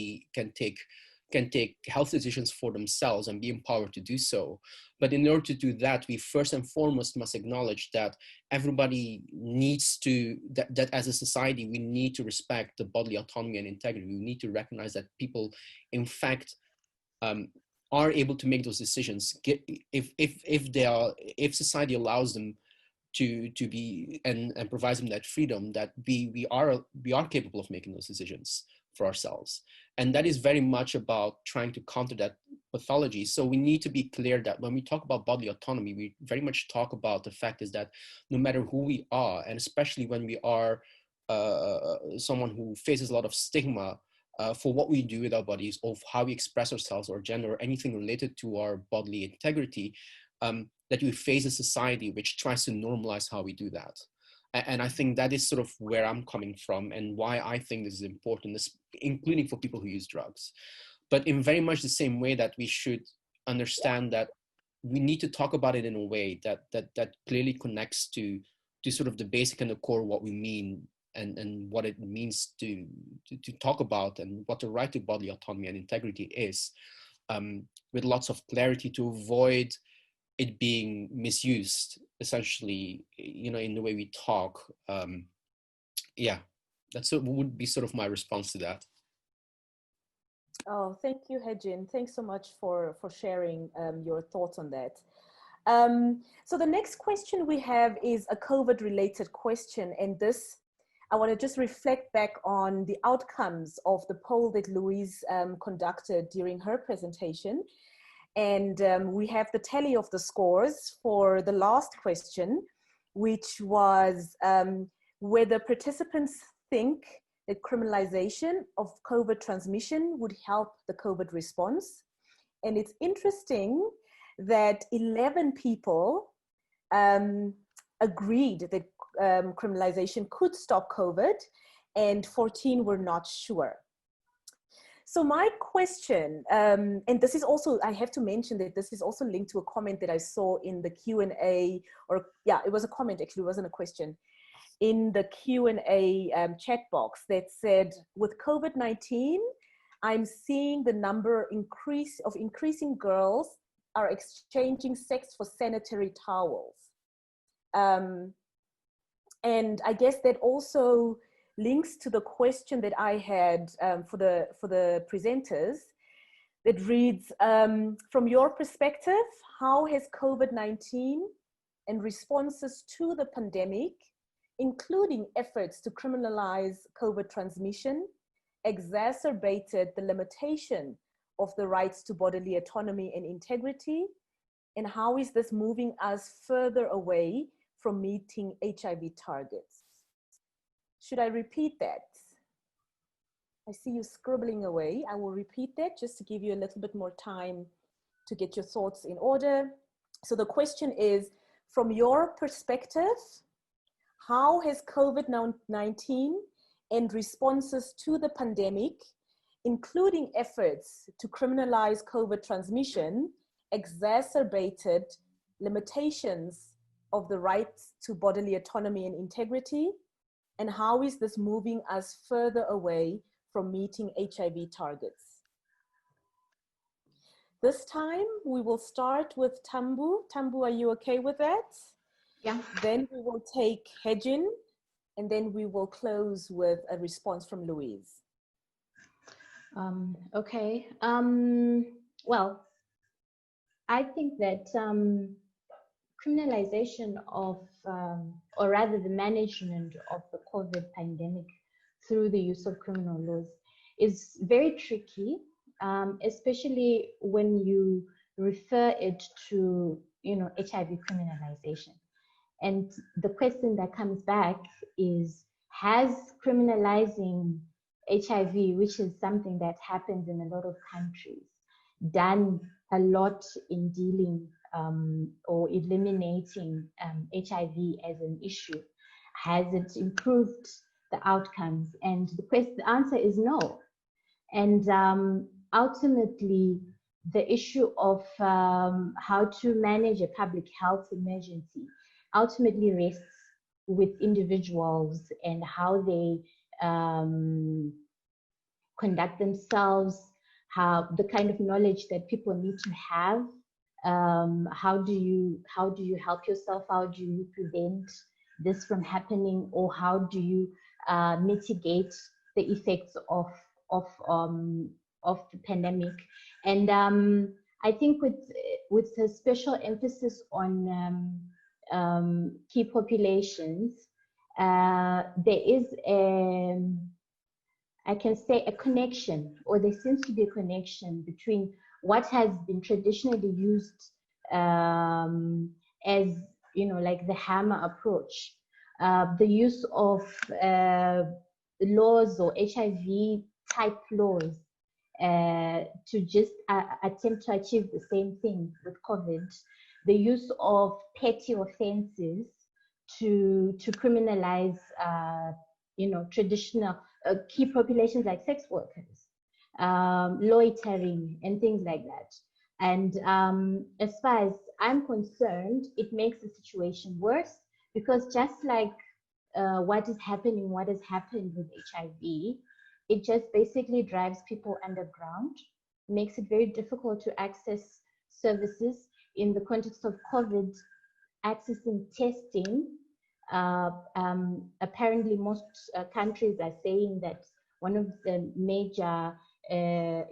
take health decisions for themselves and be empowered to do so. But in order to do that, we first and foremost must acknowledge that everybody needs to, that as a society, we need to respect the bodily autonomy and integrity. We need to recognize that people, in fact, are able to make those decisions if society allows them to be and provides them that freedom, that we are capable of making those decisions for ourselves. And that is very much about trying to counter that pathology. So we need to be clear that when we talk about bodily autonomy, we very much talk about the fact is that no matter who we are, and especially when we are someone who faces a lot of stigma for what we do with our bodies, of how we express ourselves, or gender, or anything related to our bodily integrity, that we face a society which tries to normalize how we do that. And I think that is sort of where I'm coming from and why I think this is important, including for people who use drugs. But in very much the same way that we should understand that we need to talk about it in a way that clearly connects to sort of the basic and the core what we mean and what it means to talk about and what the right to bodily autonomy and integrity is, with lots of clarity to avoid it being misused, essentially, in the way we talk. Yeah, would be sort of my response to that. Oh, thank you, Hye-Jin. Thanks so much for sharing your thoughts on that. So the next question we have is a COVID-related question, and this, I want to just reflect back on the outcomes of the poll that Louise conducted during her presentation. And we have the tally of the scores for the last question, which was whether participants think that criminalization of COVID transmission would help the COVID response. And it's interesting that 11 people agreed that criminalization could stop COVID, and 14 were not sure. So my question, and this is also, I have to mention that this is also linked to a comment that I saw in the Q&A, or yeah, it was a comment actually, it wasn't a question, in the Q&A chat box that said, with COVID-19, I'm seeing the number of increasing girls are exchanging sex for sanitary towels. And I guess that also links to the question that I had for the presenters, It reads, from your perspective, how has COVID-19 and responses to the pandemic, including efforts to criminalize COVID transmission, exacerbated the limitation of the rights to bodily autonomy and integrity? And how is this moving us further away from meeting HIV targets? Should I repeat that? I see you scribbling away. I will repeat that just to give you a little bit more time to get your thoughts in order. So the question is, from your perspective, how has COVID-19 and responses to the pandemic, including efforts to criminalize COVID transmission, exacerbated limitations of the rights to bodily autonomy and integrity? And how is this moving us further away from meeting HIV targets? This time we will start with Tambu. Tambu, are you okay with that? Yeah. Then we will take Hejin, and then we will close with a response from Louise. Okay. Well, I think that criminalization of, or rather the management of the COVID pandemic through the use of criminal laws is very tricky, especially when you refer it to, HIV criminalization. And the question that comes back is, has criminalizing HIV, which is something that happens in a lot of countries, done a lot in dealing or eliminating HIV as an issue? Has it improved the outcomes? And the answer is no. And ultimately, the issue of how to manage a public health emergency ultimately rests with individuals and how they conduct themselves, how the kind of knowledge that people need to have. How do you help yourself? How do you prevent this from happening, or how do you mitigate the effects of the pandemic? And I think with a special emphasis on key populations, there is I can say a connection, or there seems to be a connection between what has been traditionally used as, like the hammer approach, the use of laws or HIV type laws to just attempt to achieve the same thing with COVID, the use of petty offenses to criminalize, traditional key populations like sex workers, loitering, and things like that. And as far as I'm concerned, it makes the situation worse, because just like what has happened with HIV, it just basically drives people underground, makes it very difficult to access services. In the context of COVID, accessing testing, apparently most countries are saying that one of the major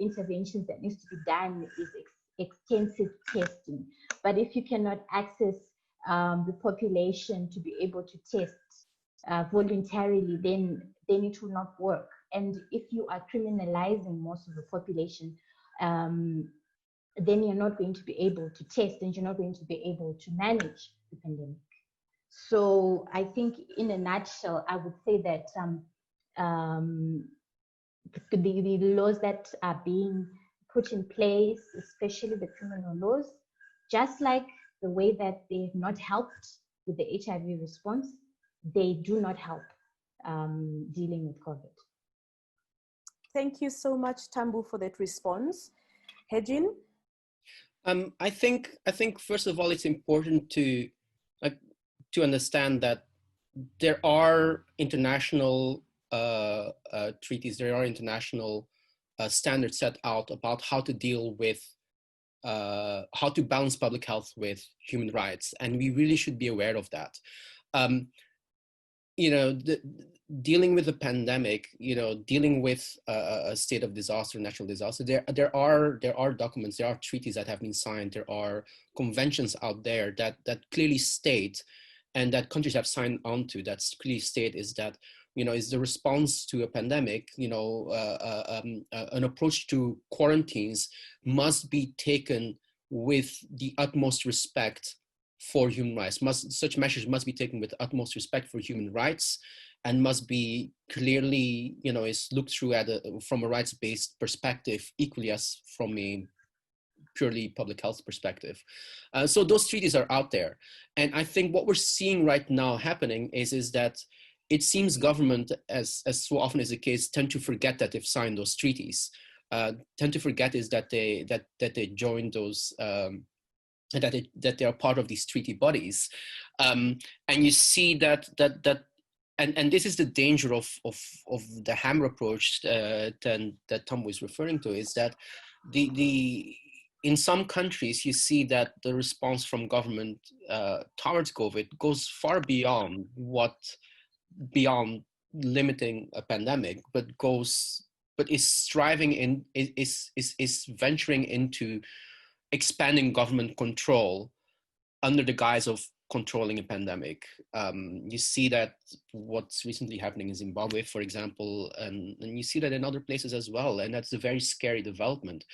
interventions that needs to be done is extensive testing. But if you cannot access the population to be able to test voluntarily, then it will not work. And if you are criminalizing most of the population, then you're not going to be able to test, and you're not going to be able to manage the pandemic. So I think in a nutshell, I would say that the laws that are being put in place, especially the criminal laws, just like the way that they have not helped with the HIV response, they do not help dealing with COVID. Thank you so much, Tambu, for that response. Hejin? I think first of all, it's important to understand that there are international treaties, there are international standards set out about how to deal with, how to balance public health with human rights, and we really should be aware of that. dealing with the pandemic, dealing with a state of disaster, natural disaster, there are documents, there are treaties that have been signed, there are conventions out there that clearly state, and that countries have signed on to, that clearly state is that, is the response to a pandemic, an approach to quarantines must be taken with the utmost respect for human rights. Such measures must be taken with utmost respect for human rights, and must be clearly, is looked through from a rights-based perspective, equally as from a purely public health perspective. So those treaties are out there. And I think what we're seeing right now happening is that it seems government, as so often is the case, tend to forget that they've signed those treaties. Tend to forget is that they joined those, that they are part of these treaty bodies. And you see that and this is the danger of the hammer approach that Tom was referring to, is that in some countries you see that the response from government towards COVID goes far beyond limiting a pandemic, but is striving in is venturing into expanding government control under the guise of controlling a pandemic. You see that what's recently happening in Zimbabwe, for example, and you see that in other places as well, and that's a very scary development.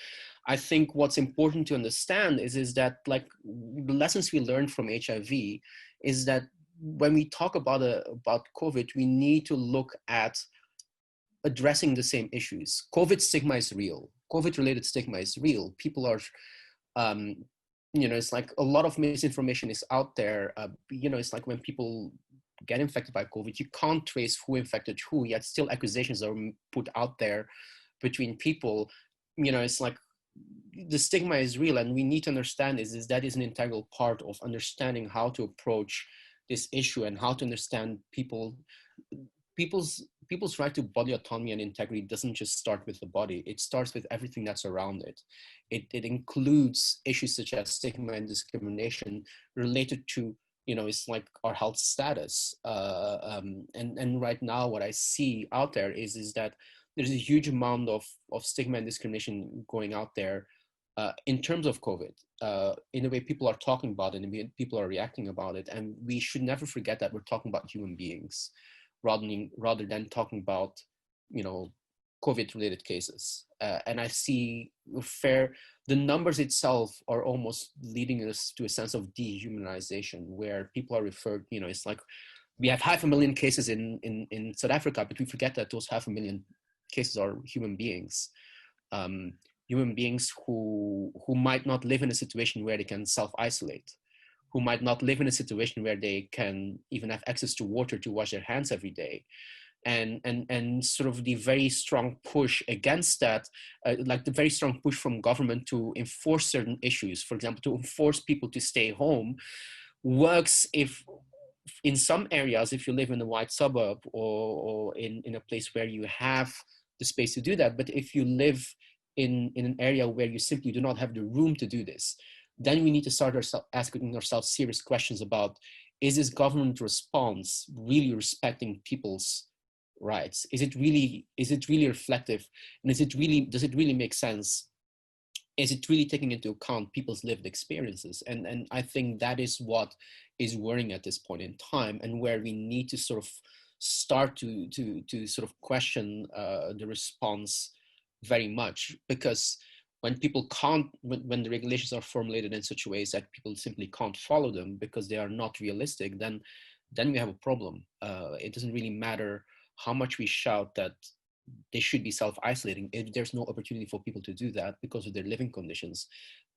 I think what's important to understand is that, like, the lessons we learned from HIV is that when we talk about COVID, we need to look at addressing the same issues. COVID stigma is real. COVID-related stigma is real. People are it's like a lot of misinformation is out there. It's like when people get infected by COVID, you can't trace who infected who, yet still accusations are put out there between people. It's like the stigma is real, and we need to understand is that is an integral part of understanding how to approach this issue and how to understand people's right to body autonomy and integrity doesn't just start with the body. It starts with everything that's around it. It includes issues such as stigma and discrimination related to, it's like our health status. And right now what I see out there is that there's a huge amount of stigma and discrimination going out there in terms of COVID, in the way people are talking about it and the way people are reacting about it. And we should never forget that we're talking about human beings rather than talking about, COVID-related cases. And I see the numbers itself are almost leading us to a sense of dehumanization, where people are referred, it's like we have 500,000 cases in South Africa, but we forget that those 500,000 cases are human beings. Human beings who might not live in a situation where they can self-isolate, who might not live in a situation where they can even have access to water to wash their hands every day. And sort of the very strong push against that, like the very strong push from government to enforce certain issues, for example, to enforce people to stay home, works if in some areas, if you live in a white suburb or in a place where you have the space to do that. But if you live in an area where you simply do not have the room to do this, then we need to start asking ourselves serious questions about, is this government response really respecting people's rights? Is it really reflective? And does it really make sense? Is it really taking into account people's lived experiences? And I think that is what is worrying at this point in time, and where we need to sort of start to sort of question the response very much, because when people can't, when the regulations are formulated in such ways that people simply can't follow them because they are not realistic, then we have a problem. It doesn't really matter how much we shout that they should be self-isolating. If there's no opportunity for people to do that because of their living conditions,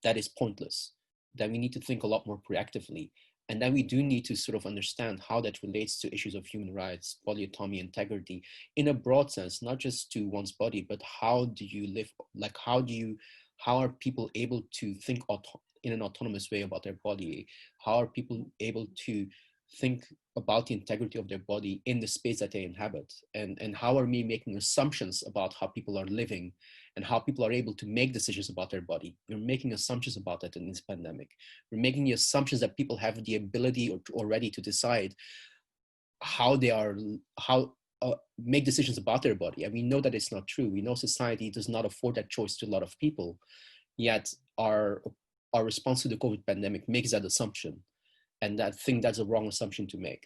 that is pointless. Then we need to think a lot more proactively. And then we do need to sort of understand how that relates to issues of human rights, body autonomy, integrity, in a broad sense, not just to one's body, but how do you live, like how are people able to think in an autonomous way about their body? How are people able to think about the integrity of their body in the space that they inhabit? And how are we making assumptions about how people are living and how people are able to make decisions about their body? We're making assumptions about that in this pandemic. We're making the assumptions that people have the ability already to decide how they are, make decisions about their body. And we know that it's not true. We know society does not afford that choice to a lot of people, yet our response to the COVID pandemic makes that assumption. And I think that's a wrong assumption to make.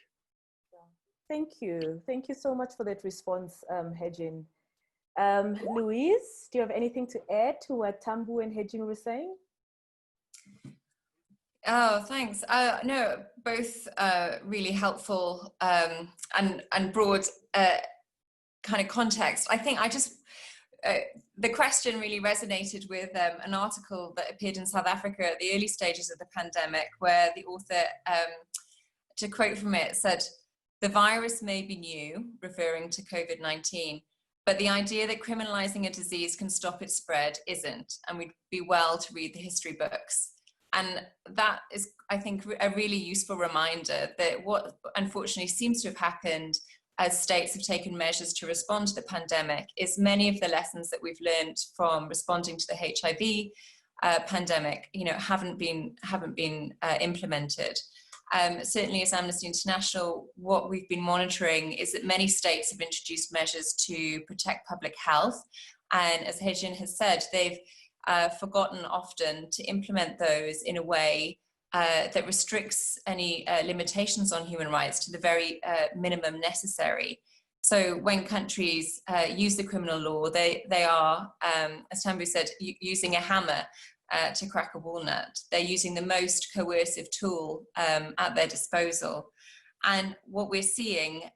Thank you. Thank you so much for that response, Hejin. Louise, do you have anything to add to what Tambu and Hejin were saying? Oh, thanks. No, both really helpful and broad kind of context. I think the question really resonated with an article that appeared in South Africa at the early stages of the pandemic, where the author, to quote from it, said, "The virus may be new," referring to COVID-19, "but the idea that criminalizing a disease can stop its spread isn't, and we'd be well to read the history books." And that is, I think, a really useful reminder that what unfortunately seems to have happened as states have taken measures to respond to the pandemic is many of the lessons that we've learned from responding to the HIV pandemic, haven't been implemented. Certainly as Amnesty International, what we've been monitoring is that many states have introduced measures to protect public health. And as Hejin has said, they've forgotten often to implement those in a way that restricts any limitations on human rights to the very minimum necessary. So when countries use the criminal law, they are, as Tambu said, using a hammer to crack a walnut. They're using the most coercive tool at their disposal. And what we're seeing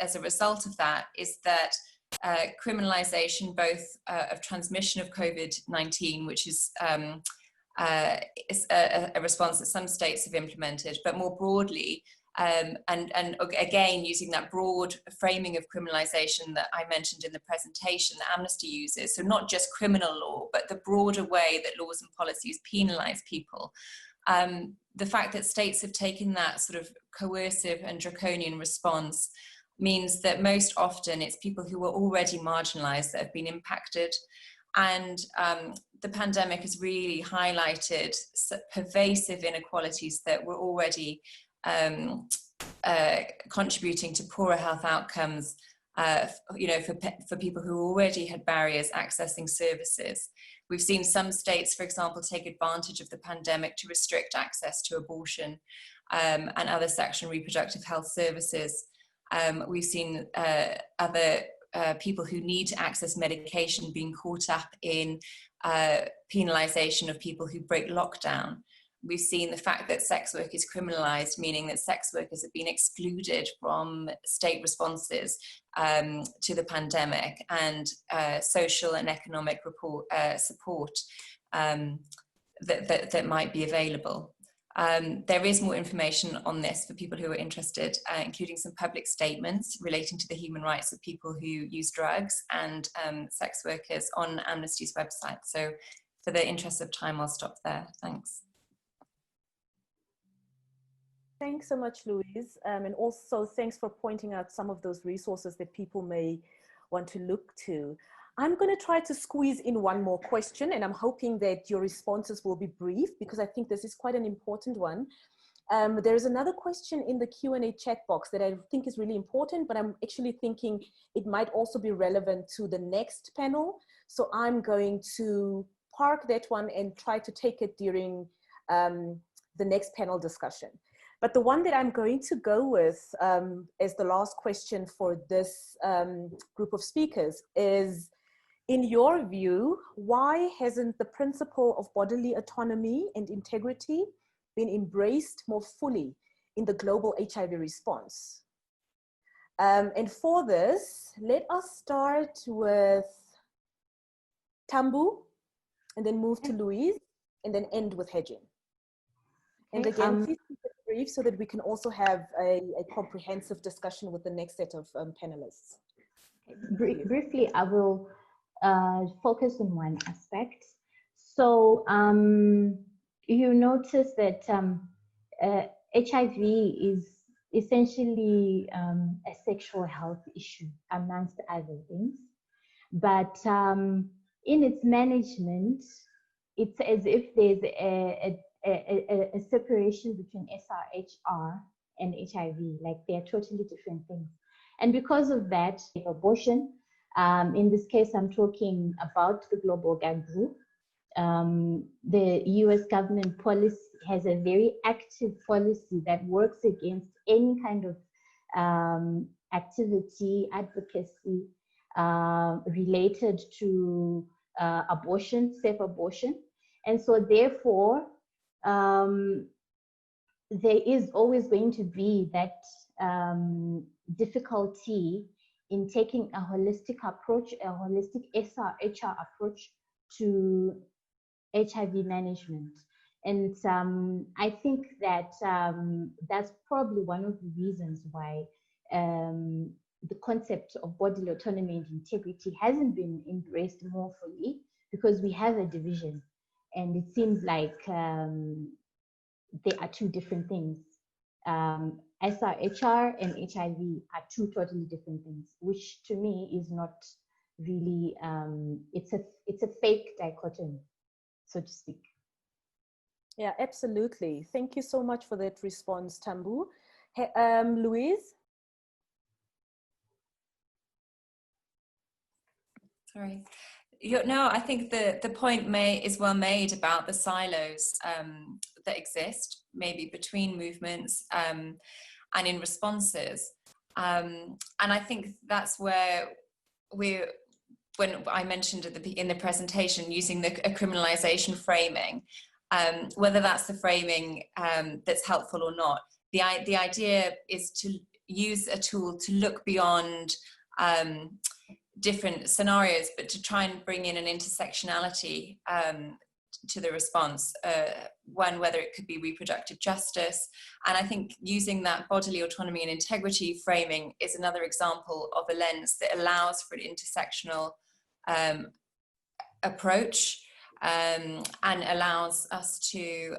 as a result of that is that criminalization both of transmission of COVID-19, which is a response that some states have implemented, but more broadly, and again, using that broad framing of criminalization that I mentioned in the presentation that Amnesty uses, so not just criminal law, but the broader way that laws and policies penalize people. The fact that states have taken that sort of coercive and draconian response means that most often it's people who were already marginalized that have been impacted. And the pandemic has really highlighted pervasive inequalities that were already contributing to poorer health outcomes, for people who already had barriers accessing services. We've seen some states, for example, take advantage of the pandemic to restrict access to abortion and other sexual and reproductive health services. We've seen other people who need to access medication being caught up in penalization of people who break lockdown. We've seen the fact that sex work is criminalized, meaning that sex workers have been excluded from state responses to the pandemic and social and economic support that might be available. There is more information on this for people who are interested, including some public statements relating to the human rights of people who use drugs and sex workers on Amnesty's website. So for the interest of time, I'll stop there. Thanks. Thanks so much, Louise. And also thanks for pointing out some of those resources that people may want to look to. I'm going to try to squeeze in one more question, and I'm hoping that your responses will be brief because I think this is quite an important one. There is another question in the Q&A chat box that I think is really important, but I'm actually thinking it might also be relevant to the next panel. So I'm going to park that one and try to take it during the next panel discussion. But the one that I'm going to go with as the last question for this group of speakers is, in your view, why hasn't the principle of bodily autonomy and integrity been embraced more fully in the global HIV response? And for this, let us start with Tambu, and then move to Louise, and then end with Hejin. And again, please keep it brief so that we can also have a comprehensive discussion with the next set of panelists. Briefly, I will focus on one aspect. So you notice that HIV is essentially a sexual health issue amongst other things. But in its management, it's as if there's a separation between SRHR and HIV. Like, they're totally different things. And because of that, abortion, in this case, I'm talking about the Global Gag Group. The US government policy has a very active policy that works against any kind of activity, advocacy related to abortion, safe abortion. And so therefore, there is always going to be that difficulty in taking a holistic approach, a holistic SRHR approach to HIV management. And I think that that's probably one of the reasons why the concept of bodily autonomy and integrity hasn't been embraced more fully, because we have a division. And it seems like they are two different things. SRHR and HIV are two totally different things, which to me is not really, it's a fake dichotomy, so to speak. Yeah, absolutely. Thank you so much for that response, Tambu. Louise? Sorry. No, I think the point is well made about the silos that exist, maybe between movements and in responses. And I think that's where when I mentioned in the presentation, using a criminalization framing, whether that's the framing that's helpful or not, the idea is to use a tool to look beyond different scenarios, but to try and bring in an intersectionality to the response, whether it could be reproductive justice. And I think using that bodily autonomy and integrity framing is another example of a lens that allows for an intersectional approach and allows us to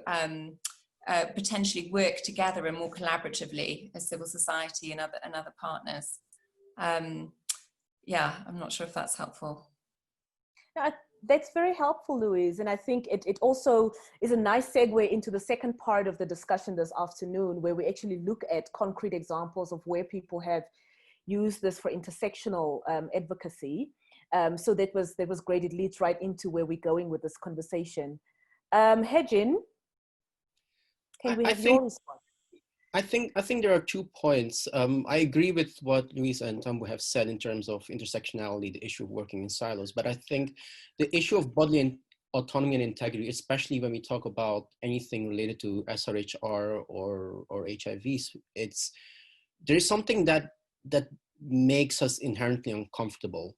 potentially work together and more collaboratively as civil society and other partners. Yeah, I'm not sure if that's helpful. That's very helpful, Louise. And I think it also is a nice segue into the second part of the discussion this afternoon, where we actually look at concrete examples of where people have used this for intersectional advocacy. So that was great. It leads right into where we're going with this conversation. Hejin, can we have your response? I think there are 2 points. I agree with what Louise and Tambu have said in terms of intersectionality, the issue of working in silos. But I think the issue of bodily autonomy and integrity, especially when we talk about anything related to SRHR or HIVs, there is something that makes us inherently uncomfortable.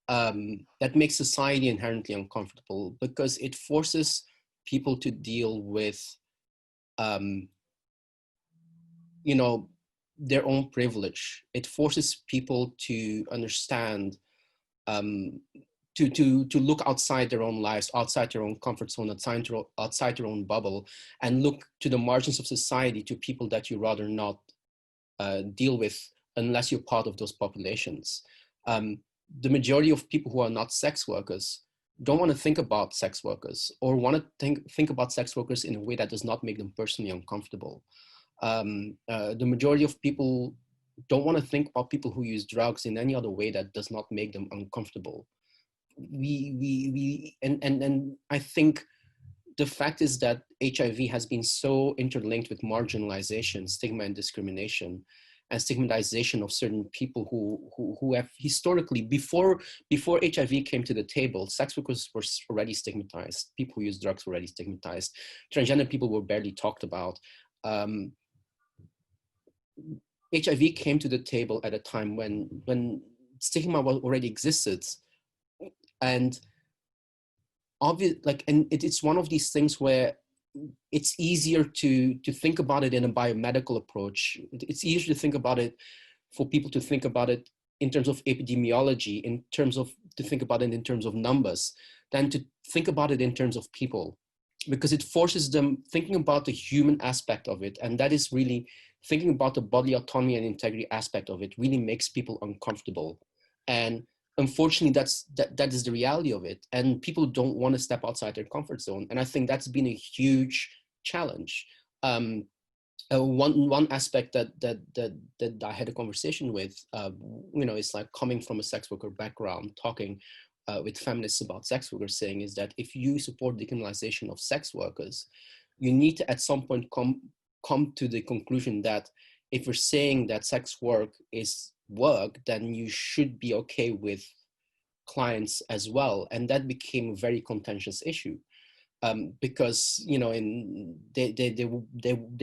That makes society inherently uncomfortable, because it forces people to deal with their own privilege. It forces people to understand, to look outside their own lives, outside their own comfort zone, outside their own bubble, and look to the margins of society, to people that you rather not deal with unless you're part of those populations. The majority of people who are not sex workers don't want to think about sex workers, or want to think about sex workers in a way that does not make them personally uncomfortable. The majority of people don't want to think about people who use drugs in any other way that does not make them uncomfortable. And I think the fact is that HIV has been so interlinked with marginalization, stigma, and discrimination, and stigmatization of certain people who have historically, before HIV came to the table, sex workers were already stigmatized. People who use drugs were already stigmatized. Transgender people were barely talked about. HIV came to the table at a time when stigma already existed, and it's one of these things where it's easier to think about it in a biomedical approach. It's easier to think about it, for people to think about it in terms of epidemiology, to think about it in terms of numbers, than to think about it in terms of people, because it forces them thinking about the human aspect of it. And that is really thinking about the bodily autonomy and integrity aspect of it really makes people uncomfortable. And unfortunately, that is the reality of it. And people don't want to step outside their comfort zone. And I think that's been a huge challenge. one aspect that I had a conversation with, is like coming from a sex worker background, talking with feminists about sex workers, saying is that if you support decriminalization of sex workers, you need to at some point come to the conclusion that if we're saying that sex work is work, then you should be okay with clients as well. And that became a very contentious issue. Because they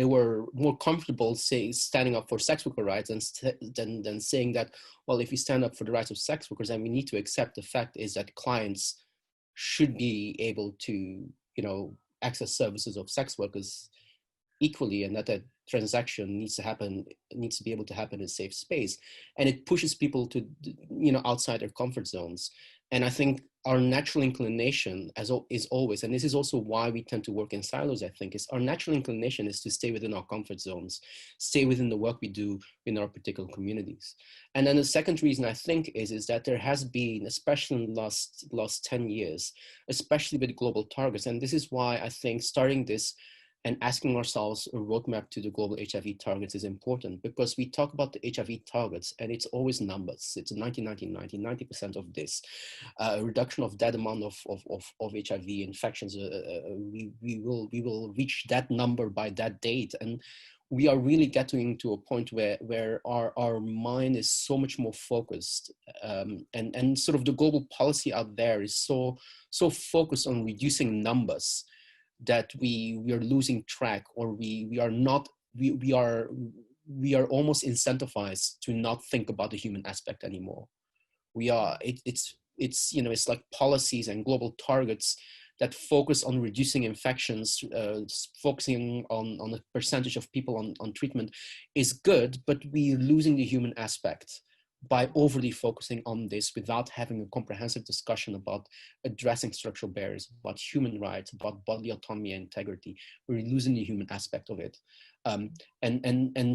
were more comfortable standing up for sex worker rights than saying that, well, if we stand up for the rights of sex workers, then we need to accept the fact is that clients should be able to access services of sex workers equally, and that transaction needs to be able to happen in a safe space. And it pushes people to outside their comfort zones. And I think our natural inclination is always, and this is also why we tend to work in silos, I think, is our natural inclination is to stay within our comfort zones, stay within the work we do in our particular communities. And then the second reason I think is that there has been, especially in the last 10 years, especially with global targets. And this is why I think starting this and asking ourselves a roadmap to the global HIV targets is important, because we talk about the HIV targets and it's always numbers. It's 90% of this, reduction of that amount of HIV infections. We will reach that number by that date. And we are really getting to a point where our mind is so much more focused, and sort of the global policy out there is so focused on reducing numbers that we are losing track, or we are almost incentivized to not think about the human aspect anymore. It's like policies and global targets that focus on reducing infections, focusing on the percentage of people on treatment is good, but we're losing the human aspect by overly focusing on this without having a comprehensive discussion about addressing structural barriers, about human rights, about bodily autonomy and integrity. We're losing the human aspect of it. And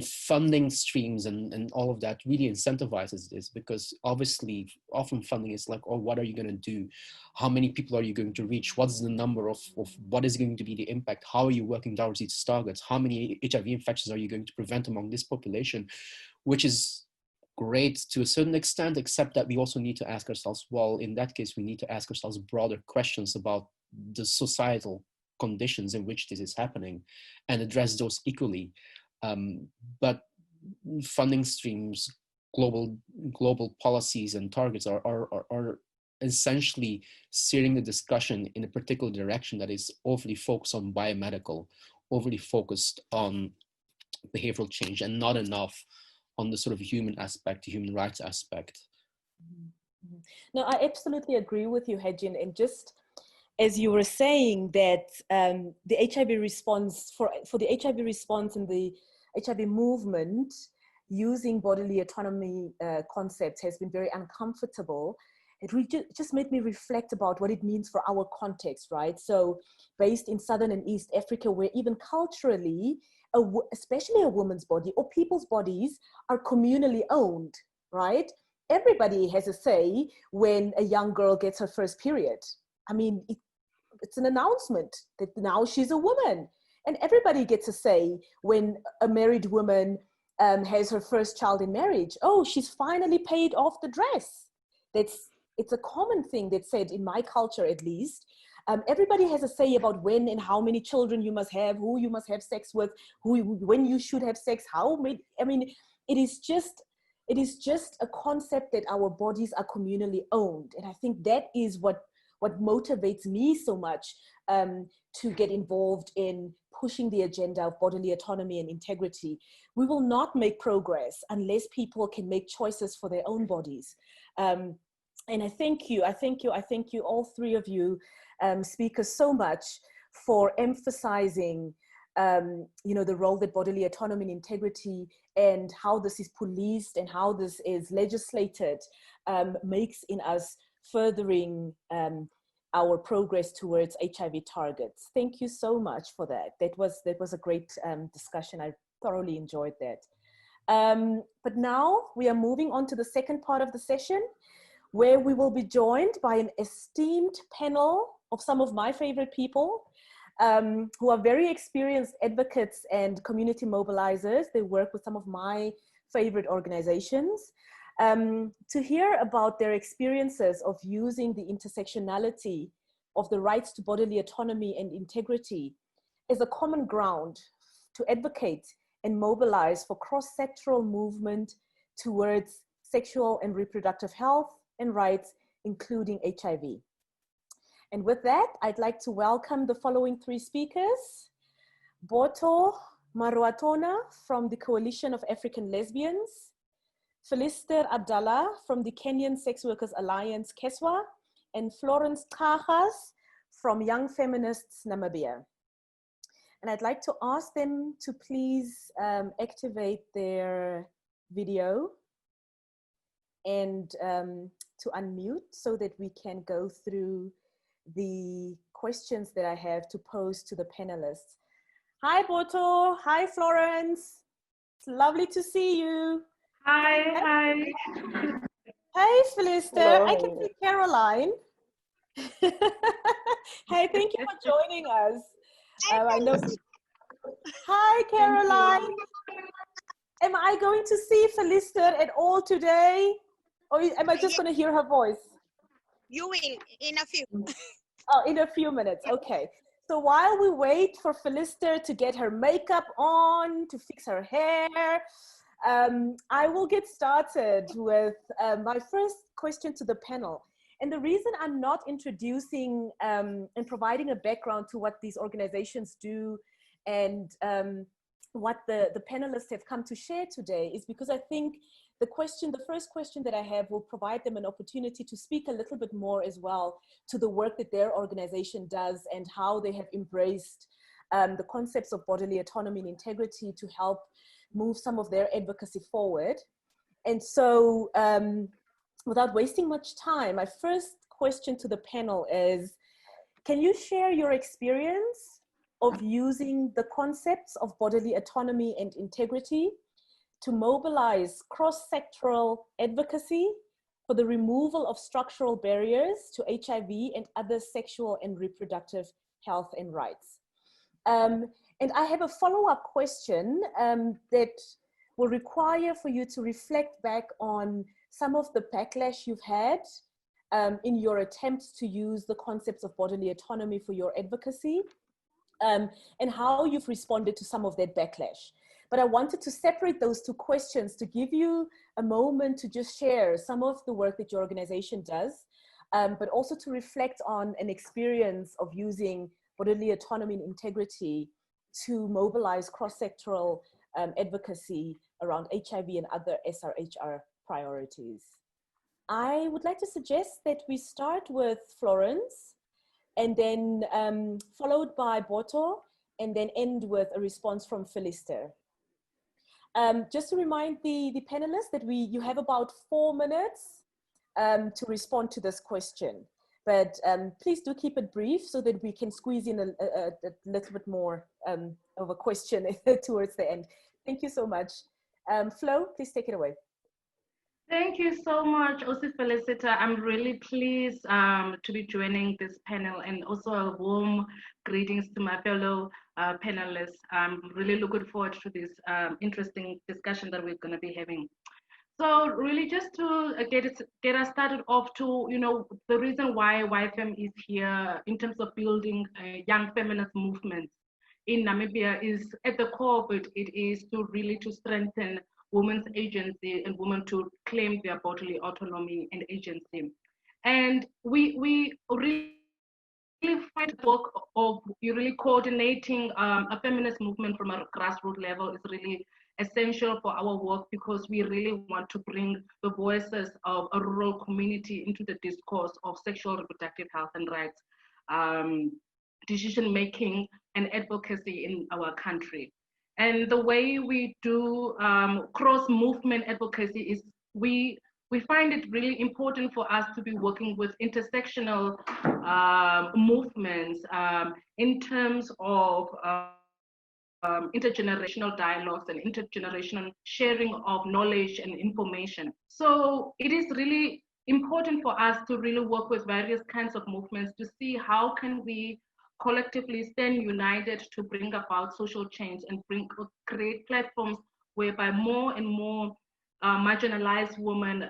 funding streams and all of that really incentivizes this, because obviously often funding is like, oh, what are you going to do? How many people are you going to reach? What's the number of what is going to be the impact? How are you working towards these targets? How many HIV infections are you going to prevent among this population? Which is great to a certain extent, except that we also need to ask ourselves, well, in that case, we need to ask ourselves broader questions about the societal conditions in which this is happening and address those equally. But funding streams, global policies and targets are essentially steering the discussion in a particular direction that is overly focused on biomedical, overly focused on behavioral change, and not enough on the sort of human aspect, the human rights aspect. No, I absolutely agree with you, Hedjin. And just as you were saying that the HIV response, for the HIV response and the HIV movement, using bodily autonomy concepts has been very uncomfortable. It just made me reflect about what it means for our context, right? So based in Southern and East Africa, where even culturally, especially a woman's body or people's bodies are communally owned, right? Everybody has a say when a young girl gets her first period. I mean, it's an announcement that now she's a woman. And everybody gets a say when a married woman has her first child in marriage. Oh, she's finally paid off the dress. It's a common thing that's said in my culture, at least. Everybody has a say about when and how many children you must have, who you must have sex with, when you should have sex, how many. I mean, it is just a concept that our bodies are communally owned. And I think that is what motivates me so much to get involved in pushing the agenda of bodily autonomy and integrity. We will not make progress unless people can make choices for their own bodies. And I thank you, all three of you speakers, so much for emphasizing, the role that bodily autonomy and integrity and how this is policed and how this is legislated makes in us furthering our progress towards HIV targets. Thank you so much for that. That was a great discussion. I thoroughly enjoyed that. But now we are moving on to the second part of the session, where we will be joined by an esteemed panel of some of my favorite people. who are very experienced advocates and community mobilizers. They work with some of my favorite organizations, to hear about their experiences of using the intersectionality of the rights to bodily autonomy and integrity as a common ground to advocate and mobilize for cross-sectoral movement towards sexual and reproductive health and rights, including HIV. And with that, I'd like to welcome the following three speakers. Boto Maruatona from the Coalition of African Lesbians, Philister Abdallah from the Kenyan Sex Workers Alliance, KESWA, and Florence Kagas from Young Feminists Namibia. And I'd like to ask them to please activate their video and to unmute so that we can go through the questions that I have to pose to the panelists. Hi, Boto. Hi, Florence. It's lovely to see you. Hi. Hey, Philister. I can see Caroline. Hey, thank you for joining us. I know. Hi, Caroline. Am I going to see Philister at all today? Or am I just going to hear her voice? You will in a few. Oh, in a few minutes. Okay. So while we wait for Philister to get her makeup on, to fix her hair, I will get started with my first question to the panel. And the reason I'm not introducing and providing a background to what these organizations do and what the panelists have come to share today is because I think the first question that I have will provide them an opportunity to speak a little bit more as well to the work that their organization does and how they have embraced the concepts of bodily autonomy and integrity to help move some of their advocacy forward. And so without wasting much time, my first question to the panel is, can you share your experience of using the concepts of bodily autonomy and integrity to mobilize cross-sectoral advocacy for the removal of structural barriers to HIV and other sexual and reproductive health and rights? And I have a follow-up question that will require for you to reflect back on some of the backlash you've had in your attempts to use the concepts of bodily autonomy for your advocacy, and how you've responded to some of that backlash. But I wanted to separate those two questions to give you a moment to just share some of the work that your organization does, but also to reflect on an experience of using bodily autonomy and integrity to mobilize cross-sectoral advocacy around HIV and other SRHR priorities. I would like to suggest that we start with Florence and then followed by Boto and then end with a response from Philister. Just to remind the panelists that you have about 4 minutes to respond to this question. But please do keep it brief so that we can squeeze in a little bit more of a question towards the end. Thank you so much. Flo, please take it away. Thank you so much, Osi Felicita. I'm really pleased to be joining this panel, and also a warm greetings to my fellow panelists. I'm really looking forward to this interesting discussion that we're going to be having. So really just to get us started off to, the reason why YFM is here in terms of building a young feminist movement in Namibia is at the core of it is to really to strengthen women's agency and women to claim their bodily autonomy and agency. And we really find the work of really coordinating a feminist movement from a grassroots level is really essential for our work, because we really want to bring the voices of a rural community into the discourse of sexual reproductive health and rights, decision making and advocacy in our country. And the way we do cross-movement advocacy is we find it really important for us to be working with intersectional movements in terms of intergenerational dialogues and intergenerational sharing of knowledge and information. So it is really important for us to really work with various kinds of movements to see how can we collectively stand united to bring about social change and create platforms whereby more and more marginalized women,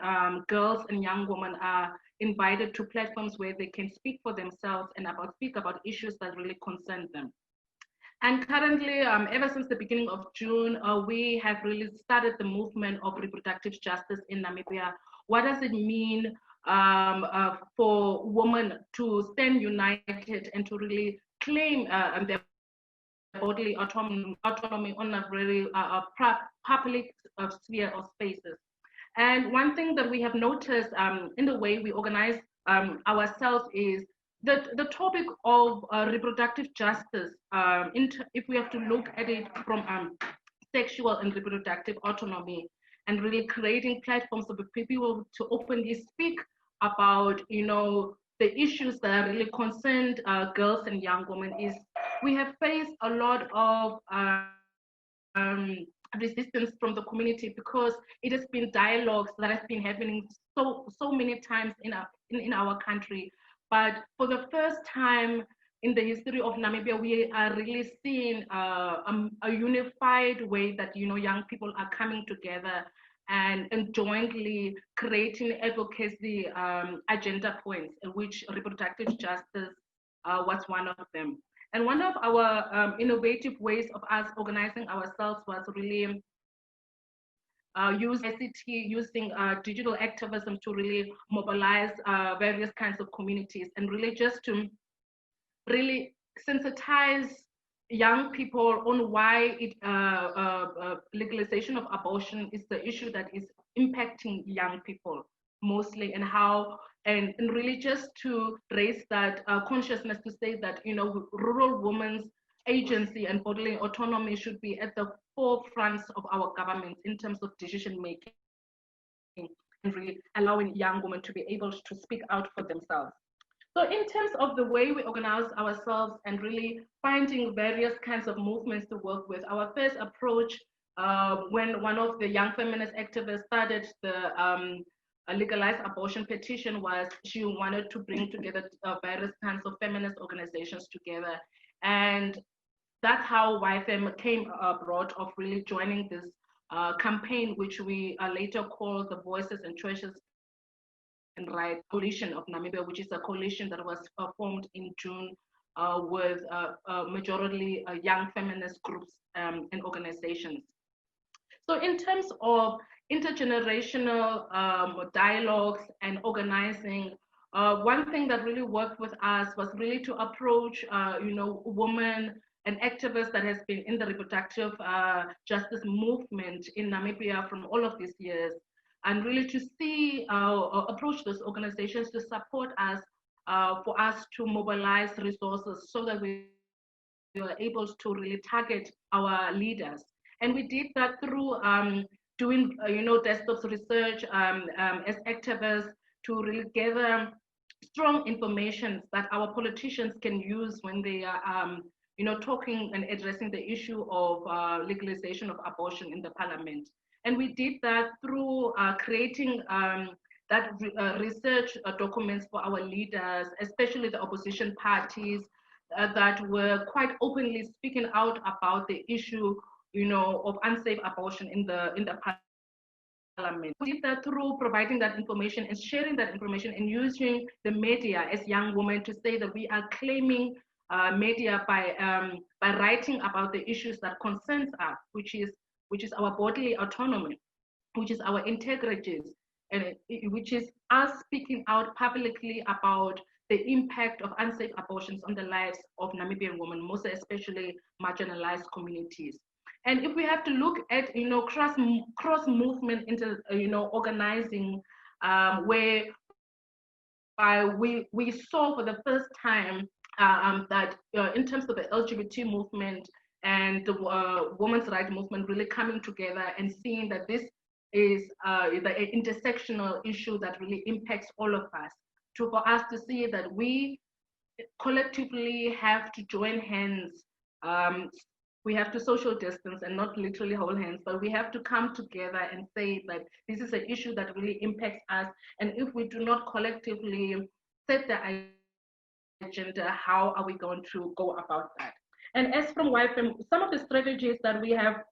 girls and young women are invited to platforms where they can speak for themselves and speak about issues that really concern them. And currently, ever since the beginning of June, we have really started the movement of reproductive justice in Namibia. What does it mean for women to stand united and to really claim their bodily autonomy on a very public sphere of spaces? And one thing that we have noticed in the way we organize ourselves is that the topic of reproductive justice, if we have to look at it from sexual and reproductive autonomy, and really creating platforms for people to openly speak about, the issues that are really concerned girls and young women, is we have faced a lot of resistance from the community, because it has been dialogues that have been happening so many times in our country. But for the first time in the history of Namibia, we are really seeing a unified way that young people are coming together and jointly creating advocacy agenda points, in which reproductive justice was one of them. And one of our innovative ways of us organizing ourselves was really using digital activism to really mobilize various kinds of communities, and really just to really sensitize young people on why legalization of abortion is the issue that is impacting young people mostly, and how, and really just to raise that consciousness to say that, rural women's agency and bodily autonomy should be at the forefront of our governments in terms of decision making, and really allowing young women to be able to speak out for themselves. So in terms of the way we organize ourselves and really finding various kinds of movements to work with, our first approach, when one of the young feminist activists started the legalized abortion petition, was she wanted to bring together various kinds of feminist organizations together. And that's how YFEM came abroad of really joining this campaign, which we later called the Voices and Choices and Rights Coalition of Namibia, which is a coalition that was formed in June with majority young feminist groups and organizations. So in terms of intergenerational dialogues and organizing, one thing that really worked with us was really to approach, women and activists that has been in the reproductive justice movement in Namibia from all of these years, and really to see, approach those organizations to support us, for us to mobilize resources so that we were able to really target our leaders. And we did that through doing, desktops research as activists, to really gather strong information that our politicians can use when they are, talking and addressing the issue of legalization of abortion in the parliament. And we did that through creating research documents for our leaders, especially the opposition parties that were quite openly speaking out about the issue, of unsafe abortion in the parliament. We did that through providing that information and sharing that information, and using the media as young women to say that we are claiming media by writing about the issues that concerns us, which is our bodily autonomy, which is our integrities, and which is us speaking out publicly about the impact of unsafe abortions on the lives of Namibian women, most especially marginalized communities. And if we have to look at, cross movement into, organizing, where we saw for the first time that in terms of the LGBT movement and the women's rights movement really coming together and seeing that this is the intersectional issue that really impacts all of us, for us to see that we collectively have to join hands. We have to social distance and not literally hold hands, but we have to come together and say that this is an issue that really impacts us. And if we do not collectively set the agenda, how are we going to go about that? And as from YFM, some of the strategies that we are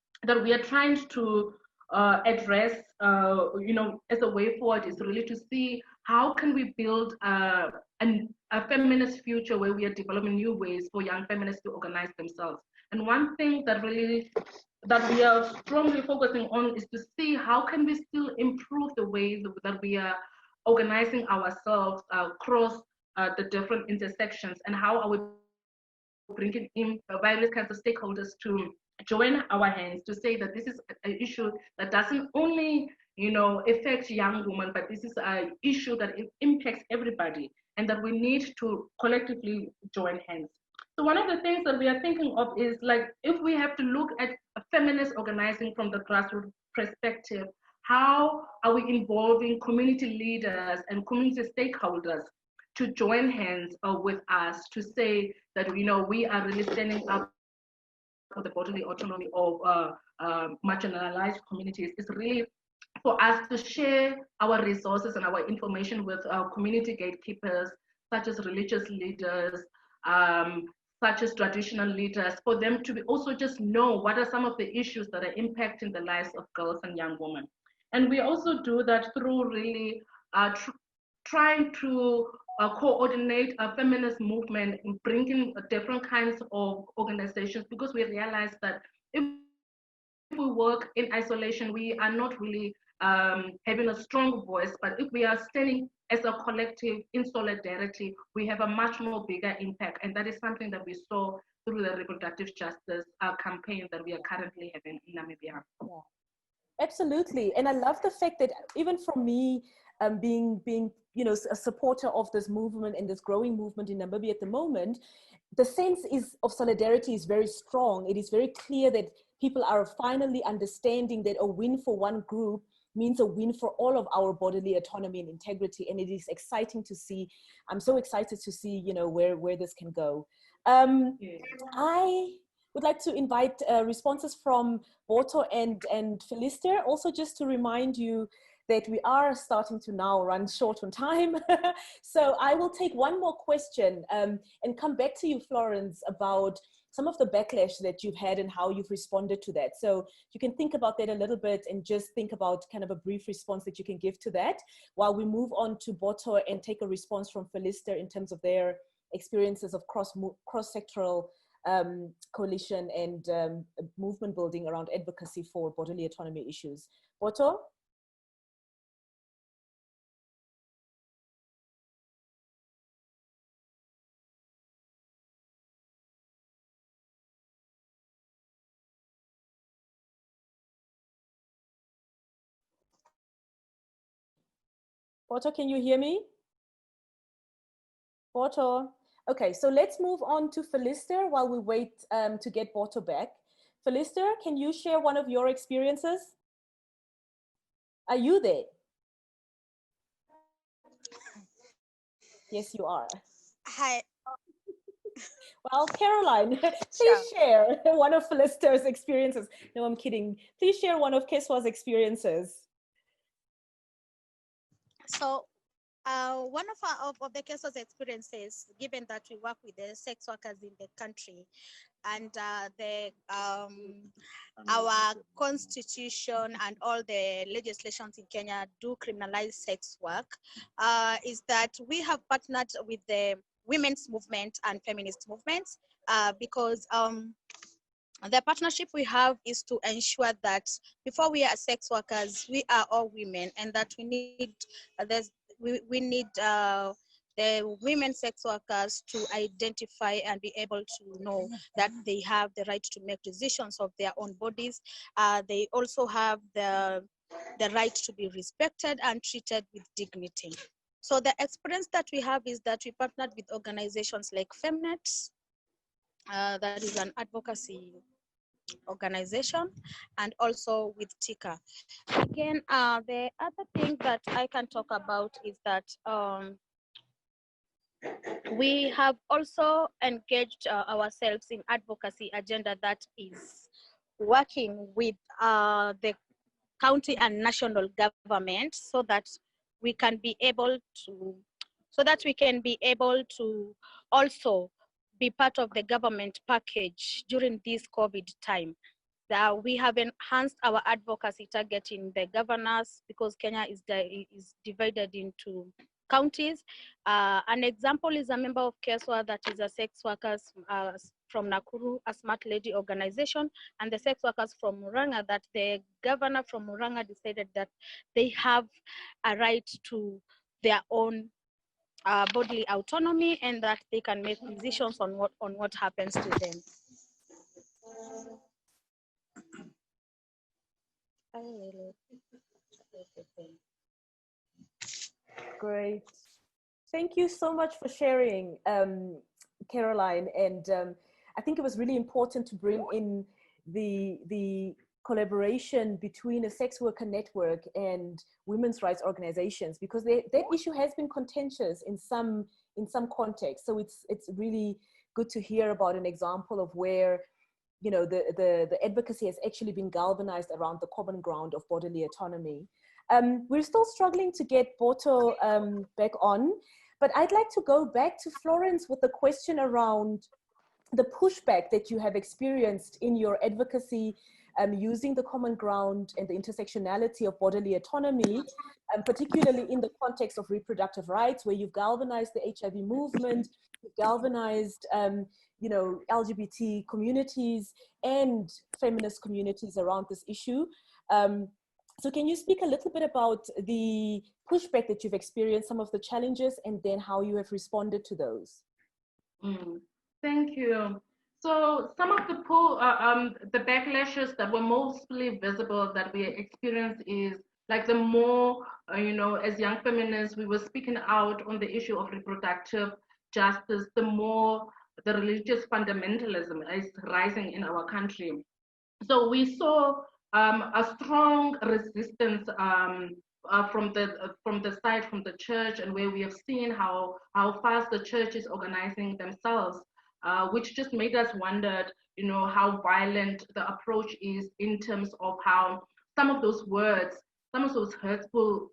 trying to address, as a way forward is really to see how can we build a feminist future where we are developing new ways for young feminists to organize themselves. And one thing that we are strongly focusing on is to see how can we still improve the ways that we are organizing ourselves across the different intersections, and how are we bringing in various kinds of stakeholders to join our hands to say that this is an issue that doesn't only affect young women, but this is an issue that impacts everybody, and that we need to collectively join hands. So one of the things that we are thinking of is, like, if we have to look at feminist organizing from the grassroots perspective, how are we involving community leaders and community stakeholders to join hands with us to say that we are really standing up for the bodily autonomy of marginalized communities? Is really for us to share our resources and our information with our community gatekeepers, such as religious leaders, such as traditional leaders, for them to also just know what are some of the issues that are impacting the lives of girls and young women. And we also do that through really trying to coordinate a feminist movement in bringing different kinds of organizations, because we realize that if we work in isolation, we are not really having a strong voice. But if we are standing as a collective in solidarity, we have a much more bigger impact. And that is something that we saw through the reproductive justice campaign that we are currently having in Namibia. Yeah. Absolutely. And I love the fact that even for me, being a supporter of this movement and this growing movement in Namibia at the moment, the sense of solidarity is very strong. It is very clear that people are finally understanding that a win for one group means a win for all of our bodily autonomy and integrity. And it is exciting to see. I'm so excited to see, where this can go. I would like to invite responses from Boto and Philister. Also, just to remind you that we are starting to now run short on time. So I will take one more question and come back to you, Florence, about some of the backlash that you've had and how you've responded to that. So you can think about that a little bit and just think about kind of a brief response that you can give to that, while we move on to Boto and take a response from Philister in terms of their experiences of cross-sectoral coalition and movement building around advocacy for bodily autonomy issues. Boto? Boto, can you hear me? Boto. Okay, so let's move on to Philister while we wait to get Boto back. Philister, can you share one of your experiences? Are you there? Yes, you are. Hi. Well, Caroline, please share one of Philister's experiences. No, I'm kidding. Please share one of Keswa's experiences. So one of the Keswa's experiences, given that we work with the sex workers in the country, and our constitution and all the legislations in Kenya do criminalize sex work, is that we have partnered with the women's movement and feminist movements because the partnership we have is to ensure that before we are sex workers, we are all women, and that we need we need the women sex workers to identify and be able to know that they have the right to make decisions of their own bodies. They also have the right to be respected and treated with dignity. So the experience that we have is that we partnered with organizations like Femnet, that is an advocacy organization, and also with TICA. Again, the other thing that I can talk about is that we have also engaged ourselves in advocacy agenda that is working with the county and national government so that we can be able to so that we can be able to also be part of the government package during this COVID time. We have enhanced our advocacy targeting the governors because Kenya is divided into counties. An example is a member of KESWA that is a sex workers from Nakuru, a Smart Lady organization, and the sex workers from Murang'a, that the governor from Murang'a decided that they have a right to their own bodily autonomy and that they can make decisions on what happens to them. Great. Thank you so much for sharing, Caroline. And I think it was really important to bring in the collaboration between a sex worker network and women's rights organizations, because that issue has been contentious in some contexts. So it's really good to hear about an example of where, you know, the advocacy has actually been galvanized around the common ground of bodily autonomy. We're still struggling to get Boto back on, but I'd like to go back to Florence with the question around the pushback that you have experienced in your advocacy using the common ground and the intersectionality of bodily autonomy, particularly in the context of reproductive rights, where you've galvanized the HIV movement, you've galvanized you know, LGBT communities and feminist communities around this issue. So can you speak a little bit about the pushback that you've experienced, some of the challenges, and then how you have responded to those? Thank you. So some of the backlashes that were mostly visible that we experienced is like the more, you know, as young feminists, we were speaking out on the issue of reproductive justice, the more the religious fundamentalism is rising in our country. So we saw a strong resistance from the side, from the church, and where we have seen how fast the church is organizing themselves, which just made us wonder, you know, how violent the approach is in terms of how some of those words, some of those hurtful,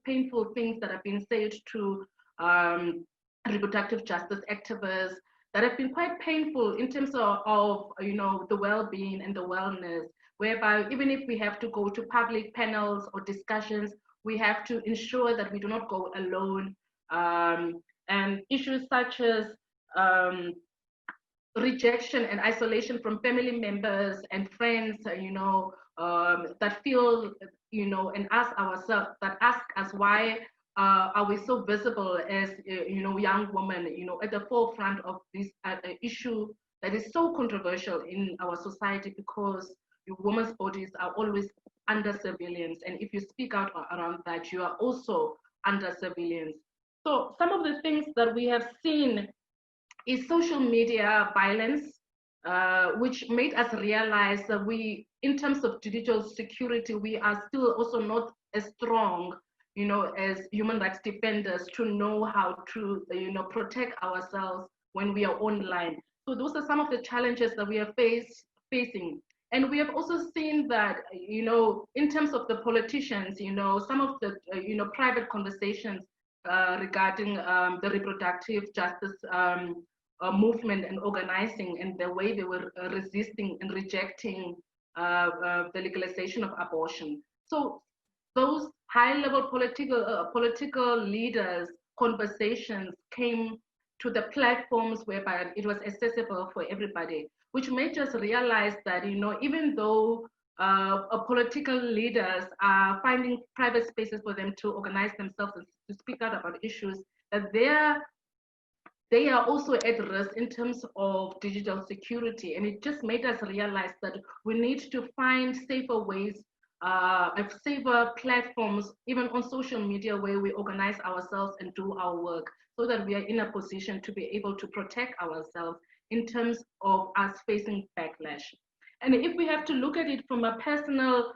painful things that have been said to reproductive justice activists that have been quite painful in terms of you know, the well-being and the wellness, whereby even if we have to go to public panels or discussions, we have to ensure that we do not go alone. And issues such as rejection and isolation from family members and friends, you know, that feel, you know, and ask ourselves, that ask us why are we so visible as, you know, young women, you know, at the forefront of this issue that is so controversial in our society, because women's bodies are always under surveillance. And if you speak out around that, you are also under surveillance. So some of the things that we have seen is social media violence, which made us realize that we, in terms of digital security, we are still also not as strong, you know, as human rights defenders to know how to, you know, protect ourselves when we are online. So those are some of the challenges that we are facing. And we have also seen that, you know, in terms of the politicians, you know, some of the, you know, private conversations regarding the reproductive justice movement and organizing, and the way they were resisting and rejecting the legalization of abortion. So those high-level political leaders' conversations came to the platforms whereby it was accessible for everybody, which made us realize that, you know, even though political leaders are finding private spaces for them to organize themselves and to speak out about issues, that they are also at risk in terms of digital security. And it just made us realize that we need to find safer ways, safer platforms, even on social media, where we organize ourselves and do our work, so that we are in a position to be able to protect ourselves in terms of us facing backlash. And if we have to look at it from a personal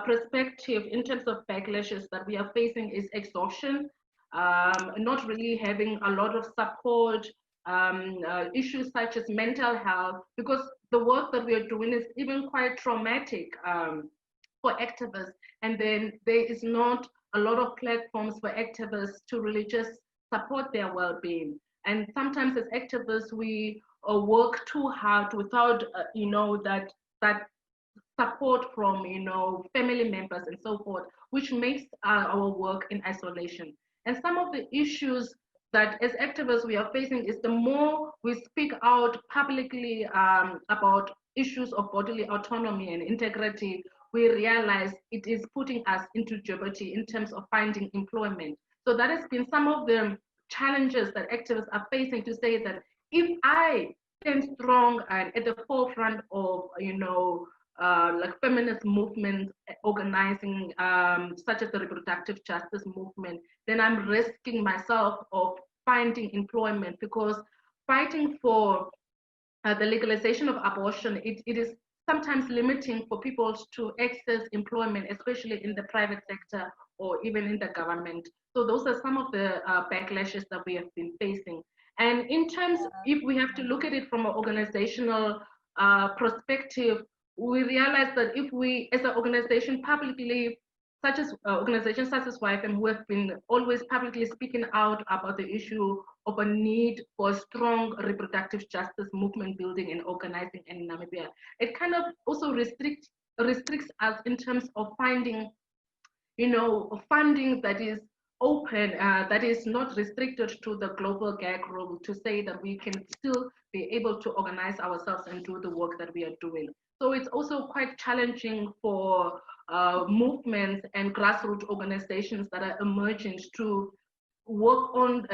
perspective, in terms of backlashes that we are facing is exhaustion, not really having a lot of support, issues such as mental health, because the work that we are doing is even quite traumatic for activists. And then there is not a lot of platforms for activists to really just support their well-being. And sometimes as activists, we work too hard without, that support from, family members and so forth, which makes our work in isolation. And some of the issues that as activists we are facing is the more we speak out publicly about issues of bodily autonomy and integrity, we realize it is putting us into jeopardy in terms of finding employment. So that has been some of the challenges that activists are facing, to say that if I stand strong and at the forefront of, like feminist movements organizing, such as the reproductive justice movement, then I'm risking myself of finding employment, because fighting for the legalization of abortion, it is sometimes limiting for people to access employment, especially in the private sector or even in the government. So those are some of the backlashes that we have been facing. And in terms, if we have to look at it from an organizational perspective, we realize that if we, as an organization, publicly, such as organizations such as YFM, who have been always publicly speaking out about the issue of a need for strong reproductive justice movement building and organizing in Namibia, it kind of also restricts us in terms of finding, funding that is open, that is not restricted to the global gag rule, to say that we can still be able to organize ourselves and do the work that we are doing. So it's also quite challenging for movements and grassroots organizations that are emerging to work on,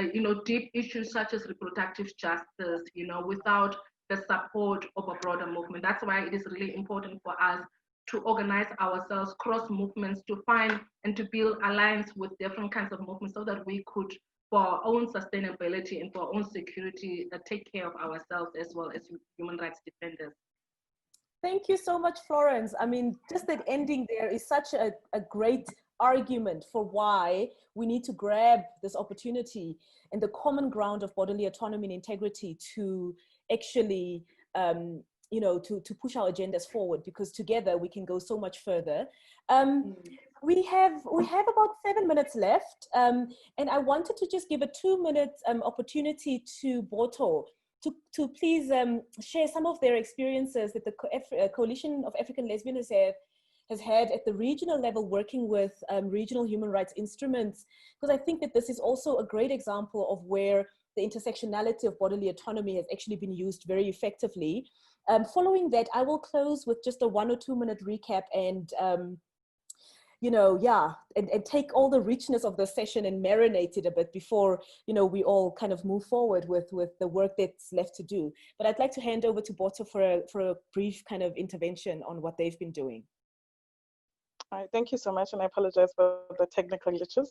deep issues such as reproductive justice, without the support of a broader movement. That's why it is really important for us to organize ourselves cross movements, to find and to build alliance with different kinds of movements, so that we could, for our own sustainability and for our own security, take care of ourselves as well as human rights defenders. Thank you so much, Florence. I mean, just that ending there is such a great argument for why we need to grab this opportunity and the common ground of bodily autonomy and integrity to actually, to push our agendas forward, because together we can go so much further. We have about 7 minutes left, and I wanted to just give a 2-minute opportunity to Boto to please share some of their experiences that the Coalition of African Lesbians has had at the regional level, working with regional human rights instruments, because I think that this is also a great example of where the intersectionality of bodily autonomy has actually been used very effectively. Following that, I will close with just a 1 or 2 minute recap and and take all the richness of the session and marinate it a bit before, we all kind of move forward with the work that's left to do. But I'd like to hand over to Boto for a brief kind of intervention on what they've been doing. All right, thank you so much, and I apologize for the technical glitches.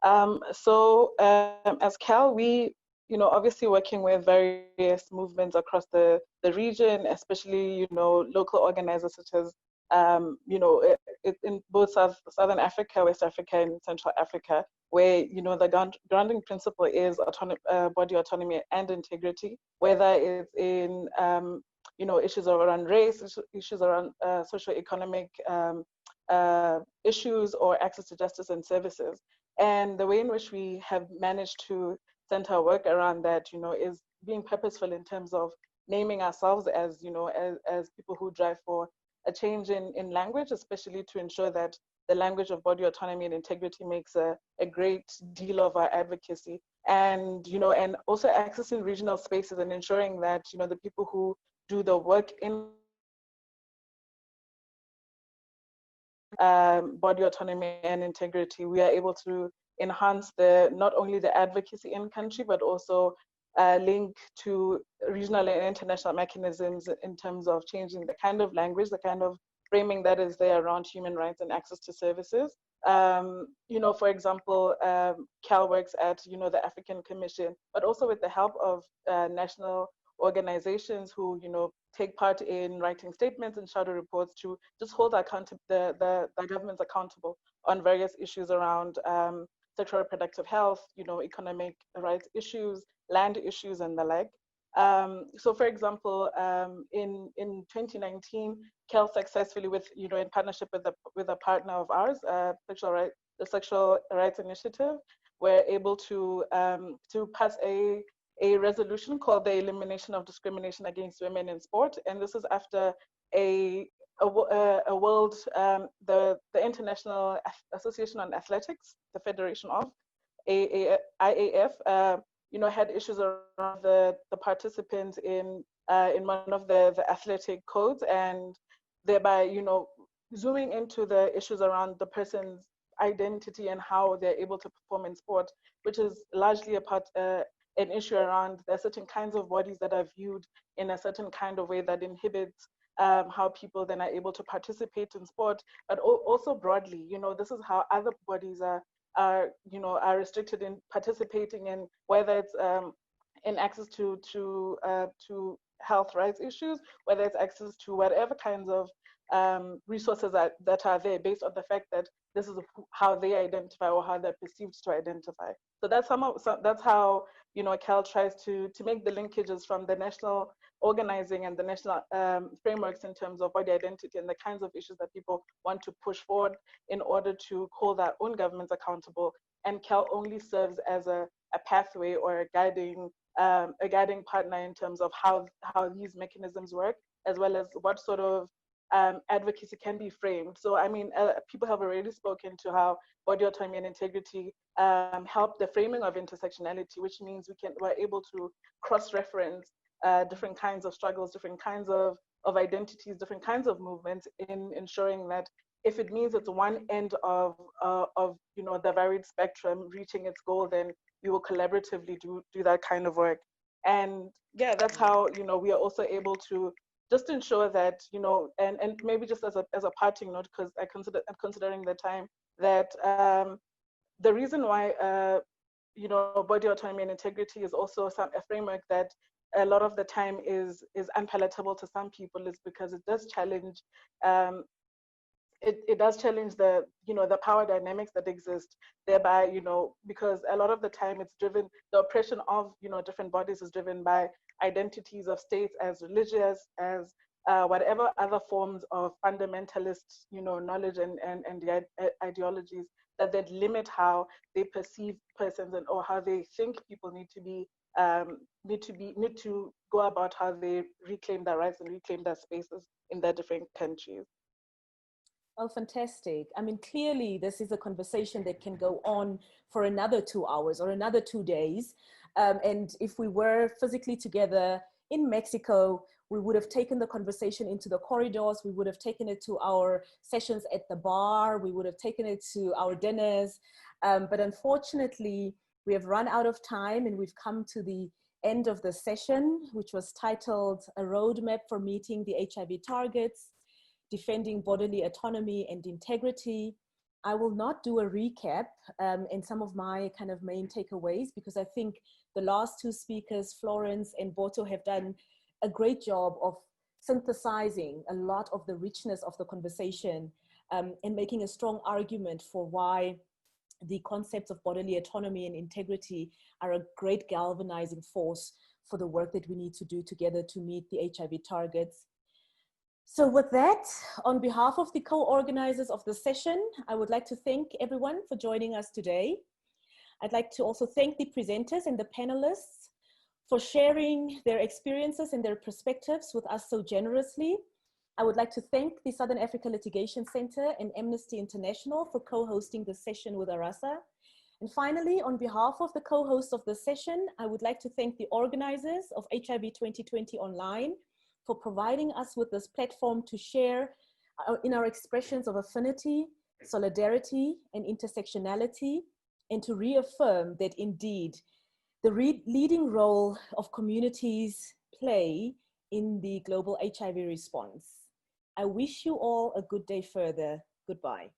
As CAL, we, obviously working with various movements across the region, especially, local organizers such as in both Southern Africa, West Africa, and Central Africa, where the grounding principle is body autonomy and integrity, whether it's in issues around race, issues around socioeconomic issues, or access to justice and services. And the way in which we have managed to center our work around that, is being purposeful in terms of naming ourselves as as people who drive for a change in language, especially to ensure that the language of body autonomy and integrity makes a great deal of our advocacy. And, and also accessing regional spaces and ensuring that, the people who do the work in body autonomy and integrity, we are able to enhance not only the advocacy in country, but also link to regional and international mechanisms in terms of changing the kind of language, the kind of framing that is there around human rights and access to services. For example, CAL works at, the African Commission, but also with the help of national organizations who, take part in writing statements and shadow reports to just hold the governments accountable on various issues around sexual reproductive health, economic rights issues, land issues, and the like. So for example, in 2019, CAL successfully in partnership with a partner of ours, the Sexual Rights Initiative, were able to pass a resolution called the Elimination of Discrimination Against Women in Sport, and this is after a world, the International Association on Athletics, the Federation of IAF, had issues around the participants in one of the athletic codes, and thereby, zooming into the issues around the person's identity and how they're able to perform in sport, which is largely an issue around there are certain kinds of bodies that are viewed in a certain kind of way that inhibits how people then are able to participate in sport, but also broadly, this is how other bodies are restricted in participating in, whether it's in access to health rights issues, whether it's access to whatever kinds of resources that are there based on the fact that this is how they identify or how they're perceived to identify. So that's how CAL tries to make the linkages from the national organizing and the national frameworks in terms of body identity and the kinds of issues that people want to push forward in order to hold their own governments accountable. And CAL only serves as a pathway or a guiding partner in terms of how these mechanisms work, as well as what sort of advocacy can be framed. So I mean, people have already spoken to how body autonomy and integrity help the framing of intersectionality, which means we're able to cross-reference different kinds of struggles, different kinds of identities, different kinds of movements in ensuring that if it means it's one end of the varied spectrum reaching its goal, then we will collaboratively do that kind of work. And yeah, that's how we are also able to just ensure that and maybe just as a parting note, because I'm considering the time, that the reason why body autonomy and integrity is also a framework that a lot of the time is unpalatable to some people is because it does challenge it does challenge the power dynamics that exist, thereby because a lot of the time it's driven, the oppression of different bodies is driven by identities of states as religious, as whatever other forms of fundamentalist knowledge and ideologies that limit how they perceive persons and or how they think people need to go about how they reclaim their rights and reclaim their spaces in their different countries. Oh, fantastic. I mean, clearly this is a conversation that can go on for another 2 hours or another 2 days. And if we were physically together in Mexico, we would have taken the conversation into the corridors, we would have taken it to our sessions at the bar, we would have taken it to our dinners. But unfortunately, we have run out of time and we've come to the end of the session, which was titled A Roadmap for Meeting the HIV Targets, Defending Bodily Autonomy and Integrity. I will not do a recap and some of my kind of main takeaways, because I think the last two speakers, Florence and Boto, have done a great job of synthesizing a lot of the richness of the conversation and making a strong argument for why the concepts of bodily autonomy and integrity are a great galvanizing force for the work that we need to do together to meet the HIV targets. So with that, on behalf of the co-organizers of the session, I would like to thank everyone for joining us today. I'd like to also thank the presenters and the panelists for sharing their experiences and their perspectives with us so generously. I would like to thank the Southern Africa Litigation Center and Amnesty International for co-hosting the session with ARASA. And finally, on behalf of the co-hosts of the session, I would like to thank the organizers of HIV 2020 Online for providing us with this platform to share in our expressions of affinity, solidarity, and intersectionality, and to reaffirm that indeed the leading role of communities play in the global HIV response. I wish you all a good day further. Goodbye.